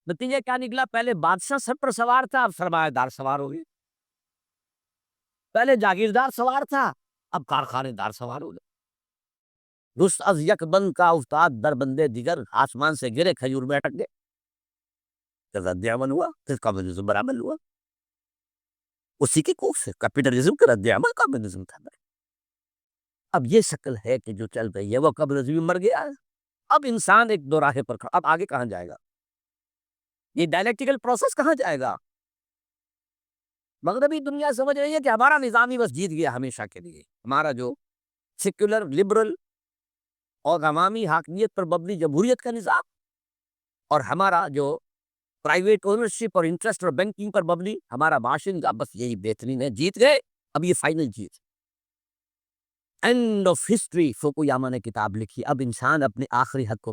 A: نتیجہ کیا نکلا؟ پہلے بادشاہ سر پر سوار تھا، اب سرمایہ دار سوار ہو گئے، پہلے جاگیردار سوار تھا، اب کارخانے دار سوار ہو گئے، رست از یک بند کا افتاد در بندے دیگر، آسمان سے گرے کھجور میں اٹک گئے، پھر رد عمل ہوا، پھر کمیونزم برعمل ہوا، اسی کی کوکھ سے کیپٹلزم کا رد عمل کمیونزم تھا۔ اب یہ شکل ہے کہ جو چل رہی ہے وہ کمیونزم مر گیا ہے، اب انسان ایک دو راہے پر کھڑا، اب آگے کہاں جائے گا؟ یہ ڈائلیکٹیکل پروسیس کہاں جائے گا؟ مغربی دنیا سمجھ رہی ہے کہ ہمارا نظام ہی بس جیت گیا ہمیشہ کے لیے، ہمارا جو سیکولر لبرل اور عوامی حاکمیت پر مبنی جمہوریت کا نظام، اور ہمارا جو پرائیویٹ اونرشپ اور انٹرسٹ اور بینکنگ پر مبنی ہمارا معاشی نظام، بس یہی بہترین ہے، جیت گئے۔ اب یہ فائنل جیت، اینڈ آف ہسٹری، فوکویاما نے کتاب لکھی، اب انسان اپنے آخری حد کو،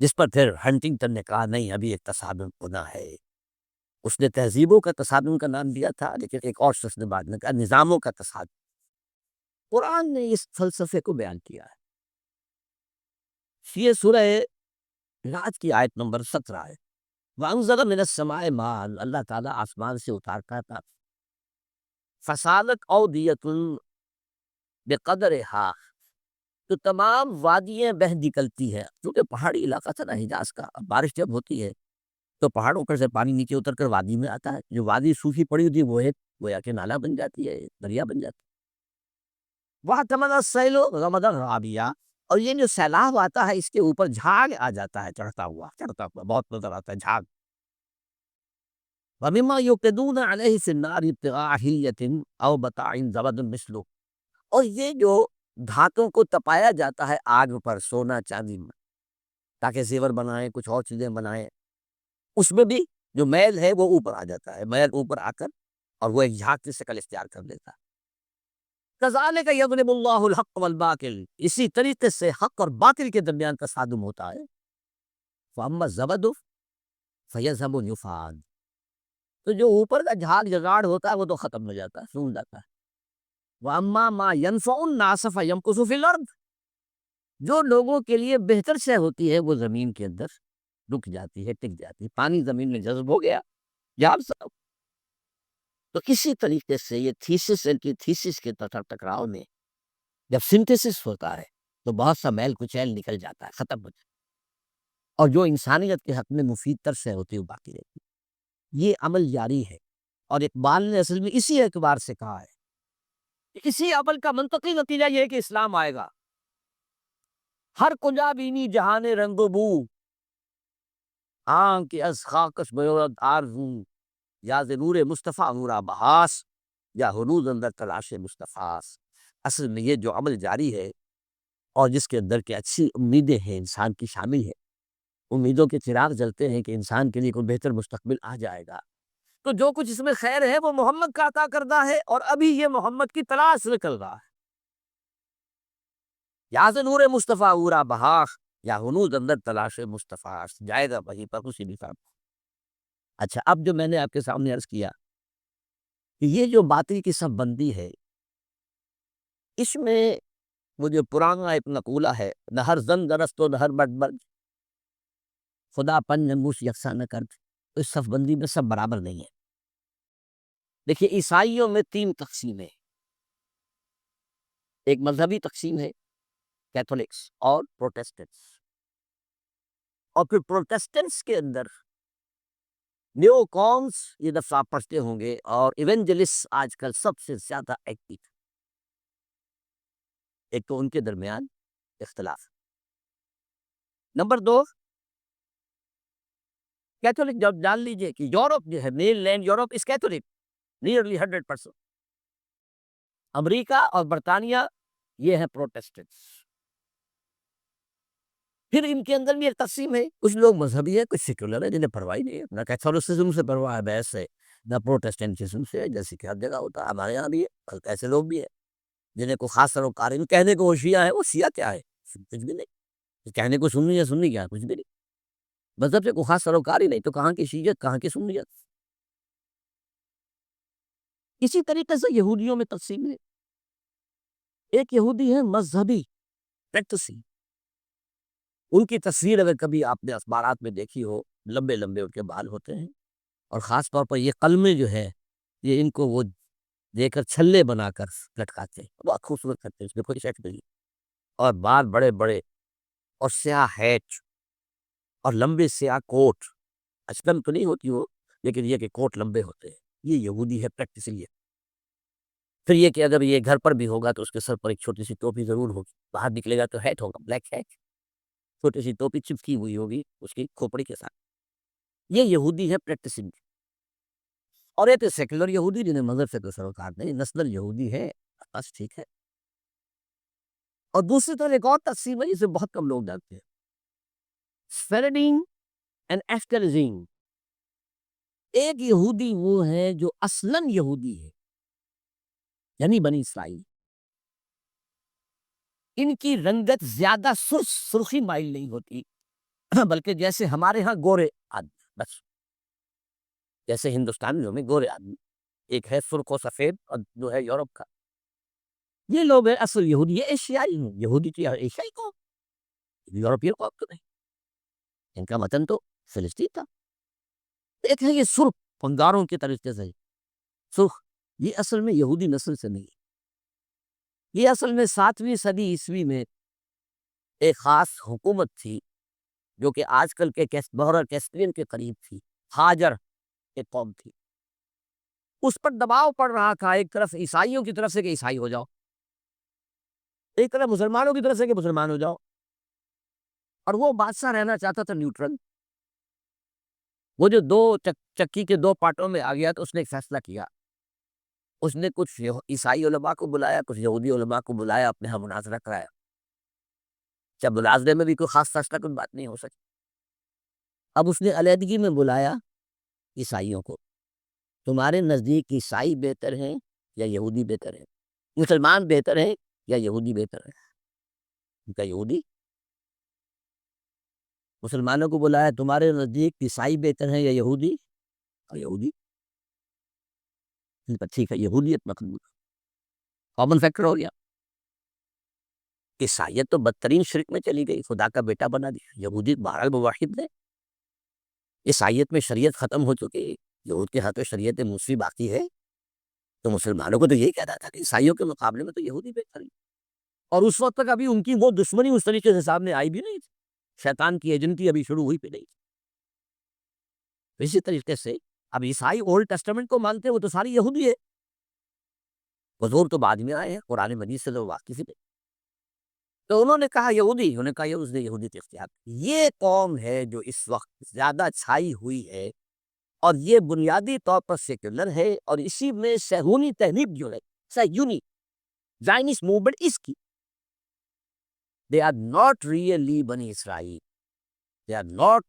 A: جس پر پھر ہنٹنگٹن نے کہا نہیں، ابھی ایک تصادم ہونا ہے۔ اس نے تہذیبوں کا تصادم کا نام دیا تھا، لیکن ایک اور شخص نے بعد میں کہا نظاموں کا تصادم۔ قرآن نے اس فلسفے کو بیان کیا ہے۔ یہ سورہ رعد کی آیت نمبر 17 ہے۔ وَأَنزَلَ مِنَ السَّمَاءِ مَاءً، اللہ تعالیٰ آسمان سے اتارتا تھا، فَسَالَتْ أَوْدِيَةٌ بِقَدْرِهَا، تو تمام وادیاں بہہ نکلتی ہیں، کیونکہ پہاڑی علاقہ تھا نا حجاز کا، اب بارش جب ہوتی ہے تو پہاڑوں پر سے پانی نیچے اتر کر وادی میں آتا ہے، جو وادی سوکھی پڑی ہوتی ہے وہ ایک گویا کہ نالا بن جاتی ہے، دریا بن جاتی ہے۔ وَاعْتَمَدَ السَّيْلُ غَمَدًا رَابِيًا، اور یہ جو سیلاب آتا ہے اس کے اوپر جھاگ آ جاتا ہے، چڑھتا ہوا بہت نظر آتا ہے جھاگ۔ وَمِمَّا يُوقِدُونَ عَلَيْهِ فِي النَّارِ ابْتِغَاءَ حِلْيَةٍ أَوْ مَتَاعٍ زَبَدٍ مِثْلُهُ، اور یہ جو دھاتوں کو تپایا جاتا ہے آگ پر، سونا چاندی میں، تاکہ زیور بنائیں، کچھ اور چیزیں بنائیں، اس میں بھی جو میل ہے وہ اوپر آ جاتا ہے، میل اوپر آ کر اور وہ ایک جھاگ کی شکل اختیار کر لیتا ہے۔ کذالک یضرب اللہ الحق والباطل، اسی طریقے سے حق اور باطل کے درمیان تصادم ہوتا ہے۔ فاما الزبد فیذهب جفاء، تو جو اوپر کا جھاگ جگاڑ ہوتا ہے وہ تو ختم ہو جاتا ہے، سوکھ جاتا ہے۔ واما ما ينفع الناس فيمكث في الارض، جو لوگوں کے لیے بہتر شے ہوتی ہے وہ زمین کے اندر رک جاتی ہے، ٹک جاتی ہے، پانی زمین میں جذب ہو گیا جاب صاحب۔ تو اسی طریقے سے یہ تھیسس اینٹی تھیسس کے ٹکراؤ میں جب سنتھیسس ہوتا ہے تو بہت سا میل کچیل نکل جاتا ہے، ختم ہو جاتا ہے، اور جو انسانیت کے حق میں مفید تر شے ہوتی ہے وہ باقی رہتی ہے۔ یہ عمل جاری ہے، اور اقبال نے اصل میں اسی اعتبار سے کہا ہے کہ اسی عمل کا منطقی نتیجہ یہ ہے کہ اسلام آئے گا۔ ہر کجا بینی جہان رنگ و بو، آنکھ کے از خاکش بیورد آرزو، یا ز نور مصطفیٰ نورا بحاس، یا ہنوز اندر تلاش مصطفیٰ۔ اصل میں یہ جو عمل جاری ہے اور جس کے اندر کے اچھی امیدیں ہیں انسان کی شامل ہے، امیدوں کے چراغ جلتے ہیں کہ انسان کے لیے کوئی بہتر مستقبل آ جائے گا، تو جو کچھ اس میں خیر ہے وہ محمد کا عطا کردہ ہے، اور ابھی یہ محمد کی تلاش میں چل رہا ہے۔ یا سے نور مصطفیٰ اورا بہاخ، یا ہنوز اندر تلاش مصطفیٰ، جائے گا وہیں پر اسی نظام۔ اچھا، اب جو میں نے آپ کے سامنے عرض کیا کہ یہ جو باطل کی سب بندی ہے، اس میں وہ جو پرانا ایک مقولہ ہے، نہ ہر زن درست و نہ ہر مرد مرد، خدا پن انگوش یکساں نہ کرد، تو اس صف بندی میں سب برابر نہیں ہے۔ دیکھیے عیسائیوں میں 3 تقسیمیں، ایک مذہبی تقسیم ہے کیتھولکس اور پروٹیسٹنٹس، اور پھر پروٹیسٹنٹس کے اندر نیو کونس، یہ دفعہ آپ پڑھتے ہوں گے، اور ایونجلسٹ آج کل سب سے زیادہ ایکٹیو۔ ایک تو ان کے درمیان اختلاف۔ نمبر 2، کیتھولک، جب جان لیجئے کہ یورپ جو ہے، مین لینڈ یورپ اس کیتھولک نیئرلی 100%۔ امریکہ اور برطانیہ یہ ہے پروٹیسٹنٹس۔ پھر ان کے اندر بھی ایک تقسیم ہے، کچھ لوگ مذہبی ہے، کچھ سیکولر ہے، جنہیں پرواہ نہیں ہے، نہ کیتھولسزم سے پرواہ ہے بحث ہے، نہ پروٹیسٹنٹزم سے، جیسے کہ ہر جگہ ہوتا ہے، ہمارے یہاں بھی ہے، بلکہ ایسے لوگ بھی ہیں جنہیں کو خاص سروکار ہے، کہنے کو وہ شیعہ ہے، وہ شیعہ کیا ہے؟ کچھ بھی نہیں۔ کہنے کو سنی ہے، سنی کیا ہے؟ کچھ بھی نہیں۔ مذہب سے کوئی خاص سروکار ہی نہیں، تو کہاں کی شیعت، کہاں کی سنیت؟ اسی طریقے سے یہودیوں میں تقسیم ہے، ایک یہودی ہے مذہبی پریکٹسنگ، ان کی تصویر اگر کبھی آپ نے اخبارات میں دیکھی ہو، لمبے لمبے ان کے بال ہوتے ہیں، اور خاص طور پر یہ قلمیں جو ہے یہ ان کو وہ دے کر چھلے بنا کر لٹکاتے ہیں، بہت خوبصورت کرتے ہیں، اس میں کوئی شک نہیں، اور بال بڑے بڑے، اور سیاہ ہیٹ، اور لمبے سیاہ کوٹ، اشکن تو نہیں ہوتی وہ، لیکن یہ کہ کوٹ لمبے ہوتے ہیں، یہ یہودی ہے پریکٹسنگ۔ یہ پھر یہ کہ اگر یہ گھر پر بھی ہوگا تو اس کے سر پر ایک چھوٹی سی ٹوپی ضرور ہوگی، باہر نکلے گا تو ہیٹ ہوگا، بلیک ہیٹ، چھوٹی سی ٹوپی چپکی ہوئی ہوگی اس کی کھوپڑی کے ساتھ۔ یہ یہودی ہے پریکٹسنگ، اور یہ تو سیکولر یہودی جنہیں مذہب سے کوئی سروکار نہیں، نسل یہودی ہے، بس ٹھیک ہے۔ اور دوسری طرف ایک اور تقسیم ہے جسے بہت کم لوگ جانتے ہیں، سفیرڈین اینڈ ایشکنازیم۔ ایک یہودی وہ ہے جو اصلاً یہودی ہے، یعنی بنی اسرائیل، ان کی رنگت زیادہ سرخی مائل نہیں ہوتی، بلکہ جیسے ہمارے ہاں گورے آدمی، بس جیسے ہندوستانیوں میں گورے آدمی، ایک ہے سرخ و سفید اور جو ہے یورپ کا، یہ لوگ ہیں اصل یہودی، یہ ایشیائی ہیں، یہودی تو ایشیائی قوم، یورپین قوم تو نہیں، ان کا وطن تو فلسطین تھا۔ ایک ہے یہ سرخ پنگاروں کے طریقے سے سرخ، یہ اصل میں یہودی نسل سے نہیں، یہ اصل میں 7ویں صدی عیسوی میں ایک خاص حکومت تھی جو کہ آج کل کے بحر کیسپیئن کے قریب تھی، ہاجر ایک قوم تھی، اس پر دباؤ پڑ رہا تھا ایک طرف عیسائیوں کی طرف سے کہ عیسائی ہو جاؤ، ایک طرف مسلمانوں کی طرف سے کہ مسلمان ہو جاؤ، اور وہ بادشاہ رہنا چاہتا تھا نیوٹرل۔ وہ جو دو چکی کے دو پارٹوں میں آ گیا تو اس نے ایک فیصلہ کیا، اس نے کچھ عیسائی علماء کو بلایا، کچھ یہودی علماء کو بلایا، اپنے ہاں مناظرہ کرایا، جب مناظرے میں بھی کوئی خاص فیصلہ کوئی بات نہیں ہو سکی، اب اس نے علیحدگی میں بلایا عیسائیوں کو، تمہارے نزدیک عیسائی بہتر ہیں یا یہودی بہتر ہیں، مسلمان بہتر ہیں یا یہودی بہتر ہے؟ ان کا یہودی، مسلمانوں کو بلایا تمہارے نزدیک عیسائی بہتر ہیں یا یہودی، اور یہودی، ٹھیک ہے یہودیت مقبول، کامن فیکٹر ہو گیا۔ عیسائیت تو بدترین شرک میں چلی گئی، خدا کا بیٹا بنا دیا، یہودی بہرحال مواحد ہے، عیسائیت میں شریعت ختم ہو چکی، یہود کے ہاتھوں شریعت موسوی باقی ہے، تو مسلمانوں کو تو یہی کہنا تھا کہ عیسائیوں کے مقابلے میں تو یہودی بہتر ہے، اور اس وقت تک ابھی ان کی وہ دشمنی اس طریقے سے سامنے آئی بھی نہیں تھی، شیطان کی ایجنٹی ابھی شروع ہوئی بھی نہیں تھی۔ اسی طریقے سے اب عیسائی اولڈ ٹیسٹمنٹ کو مانتے ہیں، وہ تو ساری یہودی ہے، حضور تو بعد میں آئے ہیں، قرآن مجید سے تو واقف ہی نہیں، تو انہوں نے کہا یہودی، انہوں نے کہا اس نے یہودیت اختیار کی۔ یہ قوم ہے جو اس وقت زیادہ چھائی ہوئی ہے، اور یہ بنیادی طور پر سیکولر ہے، اور اسی میں صہیونی تحریک جو ہے، صہیونی زائنسٹ موومنٹ، اس کی they are not really بنی اسرائیل، they are not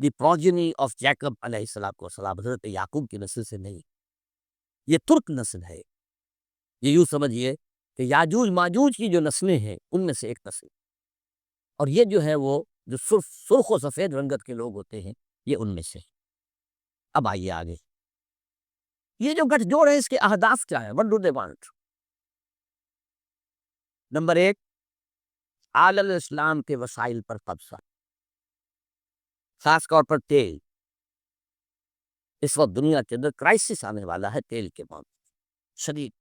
A: the progeny of Jacob علیہ السلام، حضرت یعقوب کی نسل سے نہیں، یہ ترک نسل ہے، یہ یوں سمجھیے کہ یاجوج ماجوج کی جو نسلیں ہیں ان میں سے ایک نسل، اور یہ جو ہے وہ جو سرخ و سفید رنگت کے لوگ ہوتے ہیں یہ ان میں سے۔ اب آئیے آگے، یہ جو گٹھ جوڑ ہے اس کے اہداف کیا ہے؟ what do they want؟ Number 1، عالم اسلام کے وسائل پر قبضہ، خاص طور پر تیل، اس وقت دنیا کے اندر کرائسس آنے والا ہے تیل کے معاملے شدید،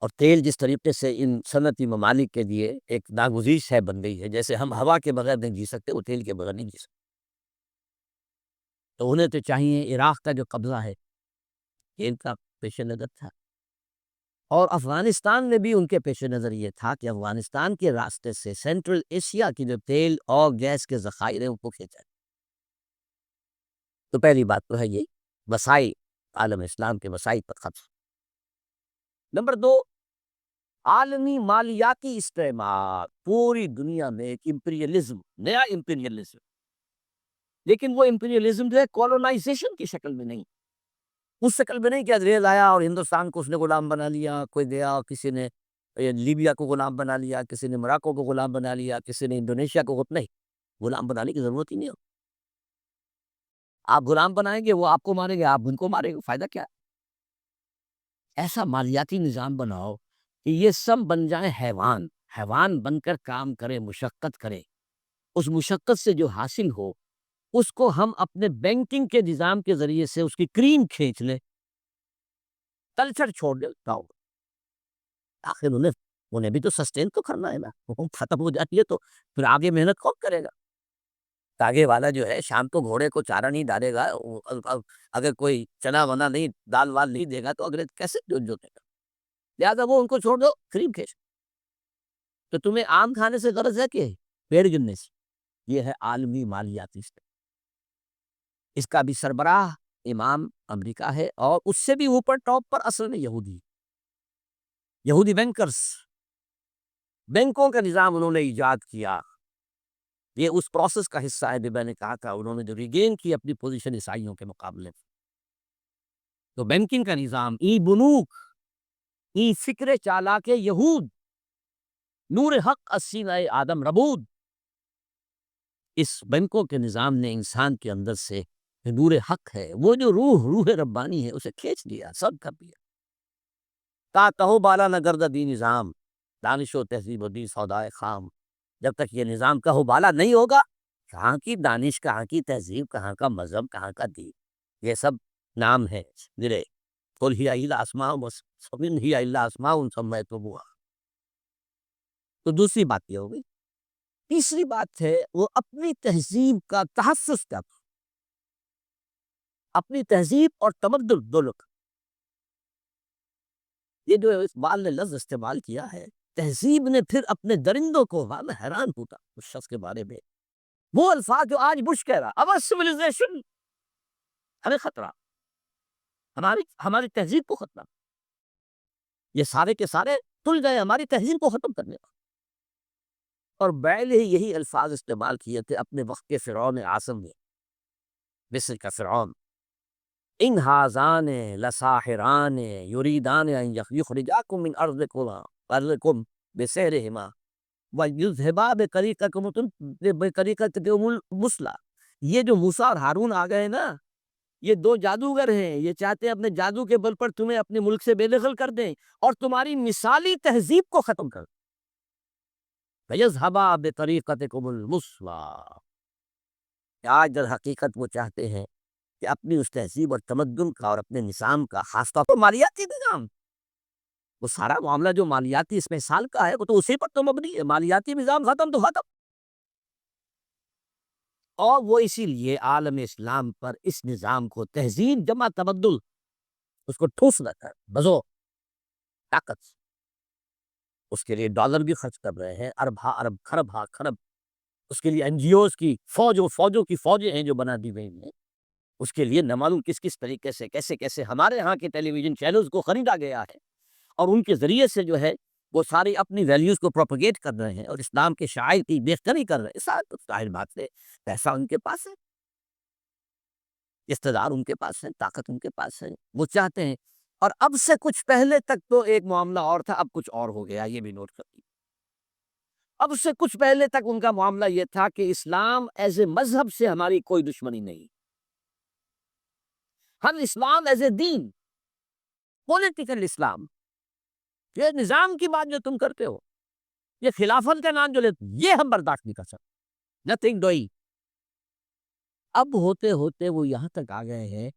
A: اور تیل جس طریقے سے ان صنعتی ممالک کے لیے ایک ناگزیر شے بن گئی ہے، جیسے ہم ہوا کے بغیر نہیں جی سکتے، وہ تیل کے بغیر نہیں جی سکتے، تو انہیں تو چاہیے عراق کا جو قبضہ ہے یہ ان کا پیش نظر تھا، اور افغانستان میں بھی ان کے پیش نظر یہ تھا کہ افغانستان کے راستے سے سینٹرل ایشیا کی جو تیل اور گیس کے ذخائر ہیں ان کو کھینچا جائے۔ تو پہلی بات تو ہے یہ وسائل، عالم اسلام کے وسائل پر قبضہ۔ نمبر 2، عالمی مالیاتی استعمار، پوری دنیا میں ایک امپیریلزم، نیا امپیریلزم، لیکن وہ امپیریلزم جو ہے کولونائزیشن کی شکل میں نہیں، اس شکل میں نہیں کہ انگریز آیا اور ہندوستان کو اس نے غلام بنا لیا، کوئی گیا کسی نے لیبیا کو غلام بنا لیا، کسی نے موراکو کو غلام بنا لیا، کسی نے انڈونیشیا کو، نہیں، غلام بنانے کی ضرورت ہی نہیں ہو، آپ غلام بنائیں گے وہ آپ کو ماریں گے، آپ ان کو ماریں گے، فائدہ کیا ہے؟ ایسا مالیاتی نظام بناؤ کہ یہ سب بن جائیں حیوان، حیوان بن کر کام کرے، مشقت کرے، اس مشقت سے جو حاصل ہو اس کو ہم اپنے بینکنگ کے نظام کے ذریعے سے اس کی کریم کھینچ لیں، کلچر چھوڑ دیں، آخر انہیں بھی تو سسٹین تو کرنا ہے نا، ختم ہو جاتی ہے تو پھر آگے محنت کون کرے گا؟ آگے والا جو ہے شام کو گھوڑے کو چارہ نہیں ڈالے گا، اگر کوئی چنا ونا نہیں دال وال نہیں دے گا تو اگلے کیسے جو دے گا؟ لہٰذا وہ ان کو چھوڑ دو، خرید کھیش۔ تو تمہیں آم کھانے سے غرض ہے کہ پیڑ گرنے سے؟ یہ ہے عالمی مالیاتی سسٹم۔ اس کا بھی سربراہ امام امریکہ ہے، اور اس سے بھی اوپر ٹاپ پر اصل میں یہودی بینکرز، بینکوں کا نظام انہوں نے ایجاد کیا۔ یہ اس پروسیس کا حصہ ہے جو میں نے کہا تھا، انہوں نے جو ریگین کی اپنی پوزیشن عیسائیوں کے مقابلے میں۔ تو بینکنگ کا نظام، ای بنوک، ای فکر چالاک یہود، نور حق السینہ آدم ربود، اس بینکوں کے نظام نے انسان کے اندر سے نور حق ہے، وہ جو روح ربانی ہے، اسے کھینچ لیا، سب کر دیا۔ تا کہو بالا نہ گرد دی نظام، دانش و تہذیب و دی سودائے خام۔ جب تک یہ نظام کہو بالا نہیں ہوگا، کہاں کی دانش، کہاں کی تہذیب، کہاں کا مذہب، کہاں کا دین، یہ سب نام ہے گرے۔ قل ہی الا اسماء وصفن ہی الا اسماء سمیتموہا۔ تو دوسری بات یہ ہوگی۔ تیسری بات ہے وہ اپنی تہذیب کا تحفظ کر، اپنی تہذیب اور تمدن دونوں کا۔ یہ جو اقبال نے لفظ استعمال کیا ہے تہذیب نے، پھر اپنے درندوں کو، میں حیران ہوتا اس شخص کے بارے میں، وہ الفاظ جو آج بش کہہ رہا، our civilization، ہمیں خطرہ، ہماری تہذیب کو خطرہ، یہ سارے کے سارے تل گئے ہماری تہذیب کو ختم کرنے کا۔ اور بیل ہی یہی الفاظ استعمال کیے تھے اپنے وقت کے فرعون اعظم نے، مصر کا فرعون، ان ہاذان لساحران یریدان ان یخرجاکم من ارضکم بسحرہما ویذھبا بطریقتکم المثلی۔ یہ جو موسیٰ اور ہارون آ گئے نا، یہ دو جادوگر ہیں، یہ چاہتے ہیں اپنے جادو کے بل پر تمہیں اپنے ملک سے بے دخل کر دیں اور تمہاری مثالی تہذیب کو ختم کر دیں۔ ویذھبا بطریقتکم المثلی۔ آج در حقیقت وہ چاہتے ہیں کہ اپنی اس تہذیب اور تمدن کا اور اپنے نظام کا، خاص طور پر مالیاتی نظام، وہ سارا معاملہ جو مالیاتی اس میں سال کا ہے وہ تو اسی پر تو مبنی ہے، مالیاتی نظام ختم تو ختم۔ اور وہ اسی لیے عالم اسلام پر اس نظام کو، تہذیب جمع تمدن، اس کو ٹھوس نہ کر بزو طاقت، اس کے لیے ڈالر بھی خرچ کر رہے ہیں، ارب ہا ارب، خرب ہا خرب، اس کے لیے این جی اوز کی فوجوں کی فوجیں ہیں جو بنا دی گئی ہیں، اس کے لیے نہ معلوم کس طریقے سے، کیسے ہمارے ہاں کے ٹیلی ویژن چینلز کو خریدا گیا ہے، اور ان کے ذریعے سے جو ہے وہ ساری اپنی ویلیوز کو پروپیگیٹ کر رہے ہیں اور اسلام کے شعائر کی بےخطری کر رہے ہیں۔ ظاہر بات ہے پیسہ ان کے پاس ہے، اقتدار ان کے پاس ہے، طاقت ان کے پاس ہے، وہ چاہتے ہیں۔ اور اب سے کچھ پہلے تک تو ایک معاملہ اور تھا، اب کچھ اور ہو گیا، یہ بھی نوٹ کر لیجیے۔ اب سے کچھ پہلے تک ان کا معاملہ یہ تھا کہ اسلام ایز اے مذہب سے ہماری کوئی دشمنی نہیں، ہم اسلام as a then, political Islam, یہ نظام کی بات جو تم کرتے ہو، یہ خلافت کا نام جو لیتے، یہ ہم برداشت نہیں کر سکتے، نتھنگ ڈوئنگ۔ اب ہوتے ہوتے وہ یہاں تک آ گئے ہیں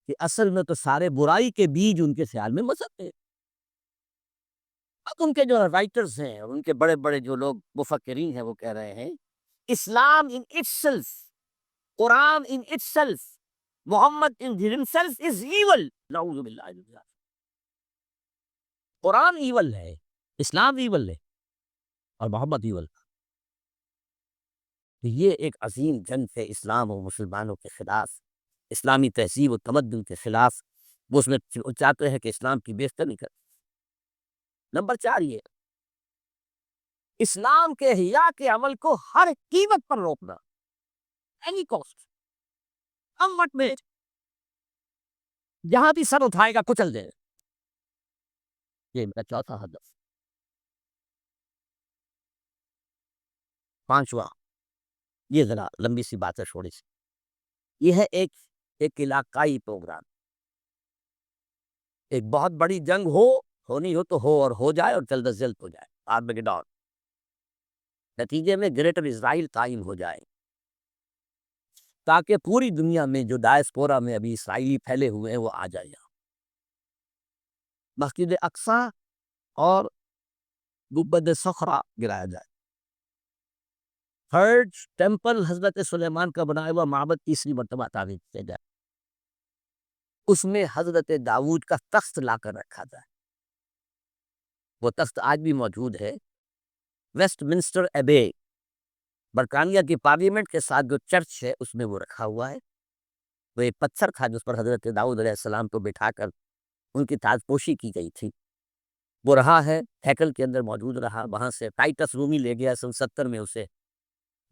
A: کہ اصل میں تو سارے برائی کے بیج ان کے خیال میں مذہب ہے۔ اب ان کے جو رائٹرز ہیں، ان کے بڑے بڑے جو لوگ مفکرین ہیں، وہ کہہ رہے ہیں اسلام in itself، Quran in itself، Muhammad in himself is evil۔ نعوذ باللہ من ذالک۔ قرآن ایول ہے، اسلام ایول ہے، اور محمد ایول۔ یہ ایک عظیم جنگ ہے اسلام و مسلمانوں کے خلاف، اسلامی تہذیب و تمدن کے خلاف۔ وہ اس میں چاہتے ہیں کہ اسلام کی بےخطری کرے۔ نمبر 4 یہ اسلام کے احیاء کے عمل کو ہر قیمت پر روکنا، اینی کاسٹ، ہم وٹ میں، جہاں بھی سر اٹھائے گا کچل دے۔ یہ میرا چوتھا ہدف۔ 5واں، یہ ذرا لمبی سی بات ہے تھوڑی سی، یہ ہے ایک علاقائی پروگرام۔ ایک بہت بڑی جنگ ہونی ہو تو ہو، اور ہو جائے اور جلد از جلد ہو جائے، آرمیگیڈون، نتیجے میں گریٹر اسرائیل قائم ہو جائے، تاکہ پوری دنیا میں جو ڈائسپورا میں ابھی اسرائیلی پھیلے ہوئے ہیں وہ آ جائے، مسجد اقصی اور گنبد صخرہ گرایا جائے۔ تھرڈ ٹیمپل حضرت سلیمان کا بنایا ہوا معبد تیسری مرتبہ تعمیر کیا جائے، اس میں حضرت داؤد کا تخت لا کر رکھا جائے. وہ تخت آج بھی موجود ہے، ویسٹ منسٹر ایبے، برطانیہ کی پارلیمنٹ کے ساتھ جو چرچ ہے اس میں وہ رکھا ہوا ہے. وہ ایک پتھر تھا جس پر حضرت داؤد علیہ السلام کو بٹھا کر ان کی تاج پوشی کی گئی تھی. وہ رہا ہے، ہیکل کے اندر موجود رہا. وہاں سے ٹائٹس رومی لے گیا سن 70 میں اسے.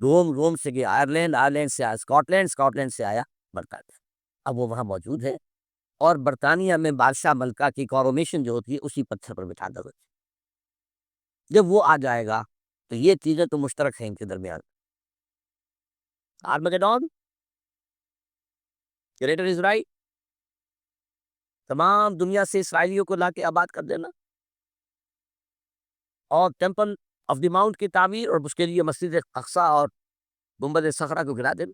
A: روم سے گیا آئرلینڈ، آئرلینڈ سے آیا اسکاٹ لینڈ سے آیا برطانیہ. اب وہ وہاں موجود ہے، اور برطانیہ میں بادشاہ ملکہ کی کورونیشن جو ہوتی ہے اسی پتھر پر بٹھا کر ہوتی ہے. جب وہ آ جائے گا تو یہ چیزیں تو مشترک ہیں ان کے درمیان. آرمگیڈون، گریٹر اسرائیل، تمام دنیا سے اسرائیلیوں کو لا کے آباد کر دینا، اور ٹیمپل آف دی ماؤنٹ کی تعمیر، اور اس کے لیے مسجد اقصی اور گنبد صخرہ کو گرا دینا،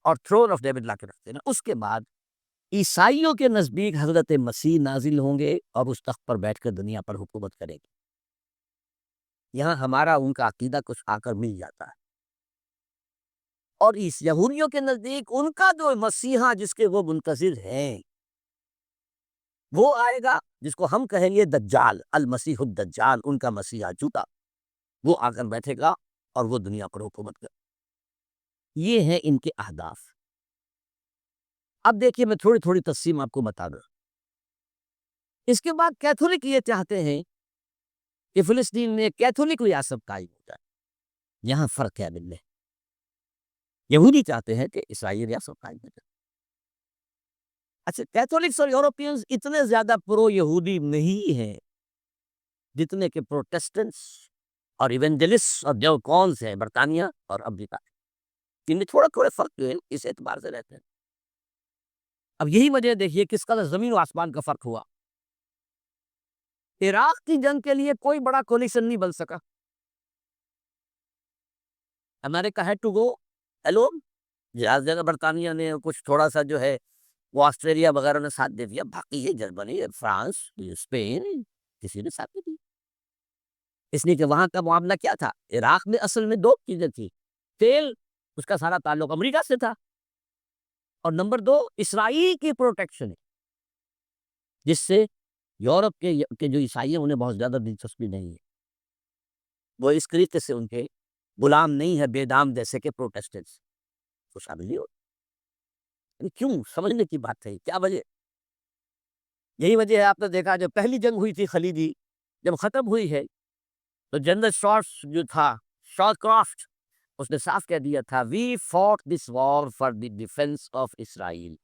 A: اور تھرون آف ڈیوڈ لا کے رکھ دینا. اس کے بعد عیسائیوں کے نزدیک حضرت مسیح نازل ہوں گے اور اس تخت پر بیٹھ کر دنیا پر حکومت کریں گے. یہاں ہمارا ان کا عقیدہ کچھ آ کر مل جاتا ہے. اور اس یہودیوں کے نزدیک ان کا جو مسیحا جس کے وہ منتظر ہیں وہ آئے گا، جس کو ہم کہیں گے دجال، المسیح الدجال، ان کا مسیحا جوتا. وہ آ کر بیٹھے گا اور وہ دنیا پر حکومت کرے. یہ ہیں ان کے اہداف. اب دیکھیے میں تھوڑی تھوڑی تقسیم آپ کو بتا دوں. اس کے بعد کیتھولک یہ چاہتے ہیں کہ فلسطین میں کیتھولک ریاست قائم ہو جائے. یہاں فرق ہے ملنے. یہودی چاہتے ہیں کہ اسرائیلی ریاست قائم ہو جائے. اچھا، کیتھولکس اور یورپینز اتنے زیادہ پرو یہودی نہیں ہیں جتنے کہ پروٹیسٹنٹس اور ایونجلسٹ اور دیوکونز ہیں برطانیہ اور امریکہ. ان میں تھوڑے فرق جو ہے اس اعتبار سے رہتے ہیں. اب یہی وجہ دیکھیے کس قدر زمین و آسمان کا فرق ہوا. عراق کی جنگ کے لیے کوئی بڑا کولیشن نہیں بن سکا. امریکہ ہیڈ ٹو گو الون. زیادہ جگہ برطانیہ نے کچھ تھوڑا سا جو ہے وہ آسٹریلیا وغیرہ نے ساتھ دے دیا، باقی یہ جرمنی، فرانس، اسپین کسی نے ساتھ نہیں دی. اس لیے کہ وہاں کا معاملہ کیا تھا، عراق میں اصل میں دو چیزیں تھی. تیل، اس کا سارا تعلق امریکہ سے تھا، اور نمبر 2 اسرائیل کی پروٹیکشن ہے، جس سے یورپ کے جو عیسائی ہیں انہیں بہت زیادہ دلچسپی نہیں ہے. وہ اس طریقے سے ان کے غلام نہیں ہے بے دام جیسے کہ پروٹیسٹنٹس کو شامل نہیں ہوتے. کیوں؟ سمجھنے کی بات ہے. کیا وجہ؟ یہی وجہ ہے، آپ نے دیکھا جب پہلی جنگ ہوئی تھی خلیجی، جب ختم ہوئی ہے تو جنرل شارٹس جو تھا، شارٹ کرافٹ، اس نے صاف کہہ دیا تھا we fought this war for the defence of Israel.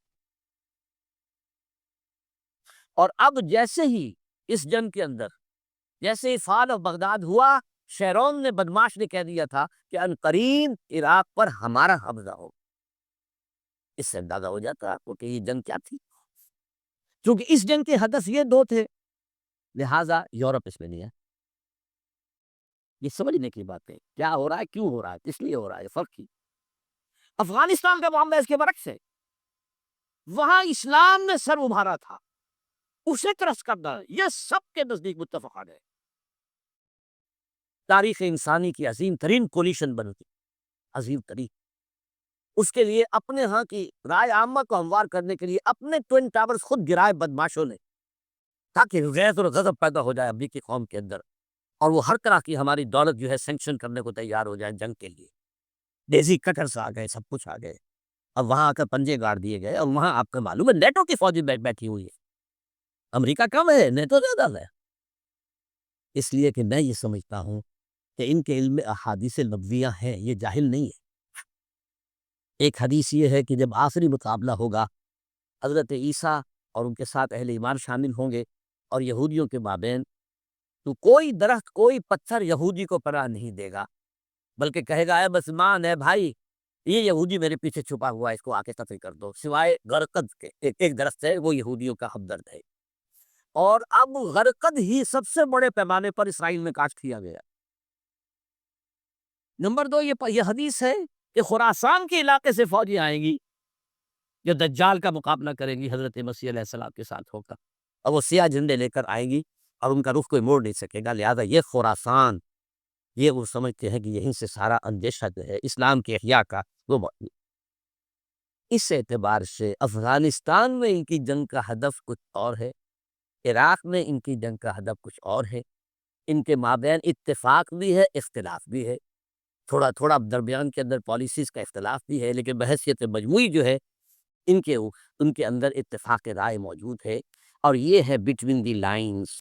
A: اور اب جیسے ہی اس جنگ کے اندر جیسے ہی فال آف بغداد ہوا، شیرون نے بدماش نے کہہ دیا تھا کہ عنقریب عراق پر ہمارا حملہ ہو. اس سے اندازہ ہو جاتا آپ کو کہ یہ جنگ کیا تھی. کیونکہ اس جنگ کے ہدف یہ دو تھے، لہذا یورپ اس میں نہیں ہے. یہ سمجھنے کی بات ہے کیا ہو رہا ہے، کیوں ہو رہا ہے، کس لیے ہو رہا ہے، فرق کی. افغانستان کا معاملہ اس کے برعکس ہے. وہاں اسلام نے سر ابھارا تھا، اسے ترس کرنا یہ سب کے نزدیک متفقان ہے. تاریخ انسانی کی عظیم ترین کولیشن بنی، عظیم ترین. اس کے لیے اپنے ہاں کی رائے عامہ کو ہموار کرنے کے لیے اپنے ٹوئن ٹاورز خود گرائے بدماشوں نے، تاکہ غیظ اور غضب پیدا ہو جائے امریکی قوم کے اندر، اور وہ ہر طرح کی ہماری دولت جو ہے سینکشن کرنے کو تیار ہو جائے جنگ کے لیے. دیسی کٹرز آ گئے، سب کچھ آ گئے. اب وہاں آ کر پنجے گاڑ دیے گئے، اور وہاں آپ کو معلوم ہے نیٹو کی فوجی بیٹھی ہوئی ہے. امریکہ کم ہے، نیٹو زیادہ ہے. اس لیے کہ میں یہ سمجھتا ہوں کہ ان کے علم میں احادیث نبویہ ہیں، یہ جاہل نہیں ہے. ایک حدیث یہ ہے کہ جب آخری مقابلہ ہوگا، حضرت عیسیٰ اور ان کے ساتھ اہل ایمان شامل ہوں گے اور یہودیوں کے مابین، تو کوئی درخت، کوئی پتھر یہودی کو پناہ نہیں دے گا، بلکہ کہے گا اے مسلمان، اے بھائی، یہ یہودی میرے پیچھے چھپا ہوا ہے، اس کو آ کے قتل کر دو. سوائے غرقد کے ایک درخت ہے، وہ یہودیوں کا ہمدرد ہے. اور اب غرقد ہی سب سے بڑے پیمانے پر اسرائیل میں کاشت کیا گیا. نمبر 2 یہ حدیث ہے کہ خراسان کے علاقے سے فوجی آئیں گی جو دجال کا مقابلہ کریں گی حضرت مسیح علیہ السلام کے ساتھ ہوگا، اور وہ سیاہ جھنڈے لے کر آئیں گی اور ان کا رخ کوئی موڑ نہیں سکے گا. لہذا یہ خراسان یہ وہ سمجھتے ہیں کہ یہیں سے سارا اندیشہ جو ہے اسلام کے احیاء کا وہ موجود ہے۔ اس اعتبار سے افغانستان میں ان کی جنگ کا ہدف کچھ اور ہے، عراق میں ان کی جنگ کا ہدف کچھ اور ہے، ان کے مابین اتفاق بھی ہے، اختلاف بھی ہے، تھوڑا تھوڑا درمیان کے اندر پالیسیز کا اختلاف بھی ہے، لیکن بحیثیت مجموعی جو ہے ان کے اندر اتفاق رائے موجود ہے، اور یہ ہے بٹوین دی لائنز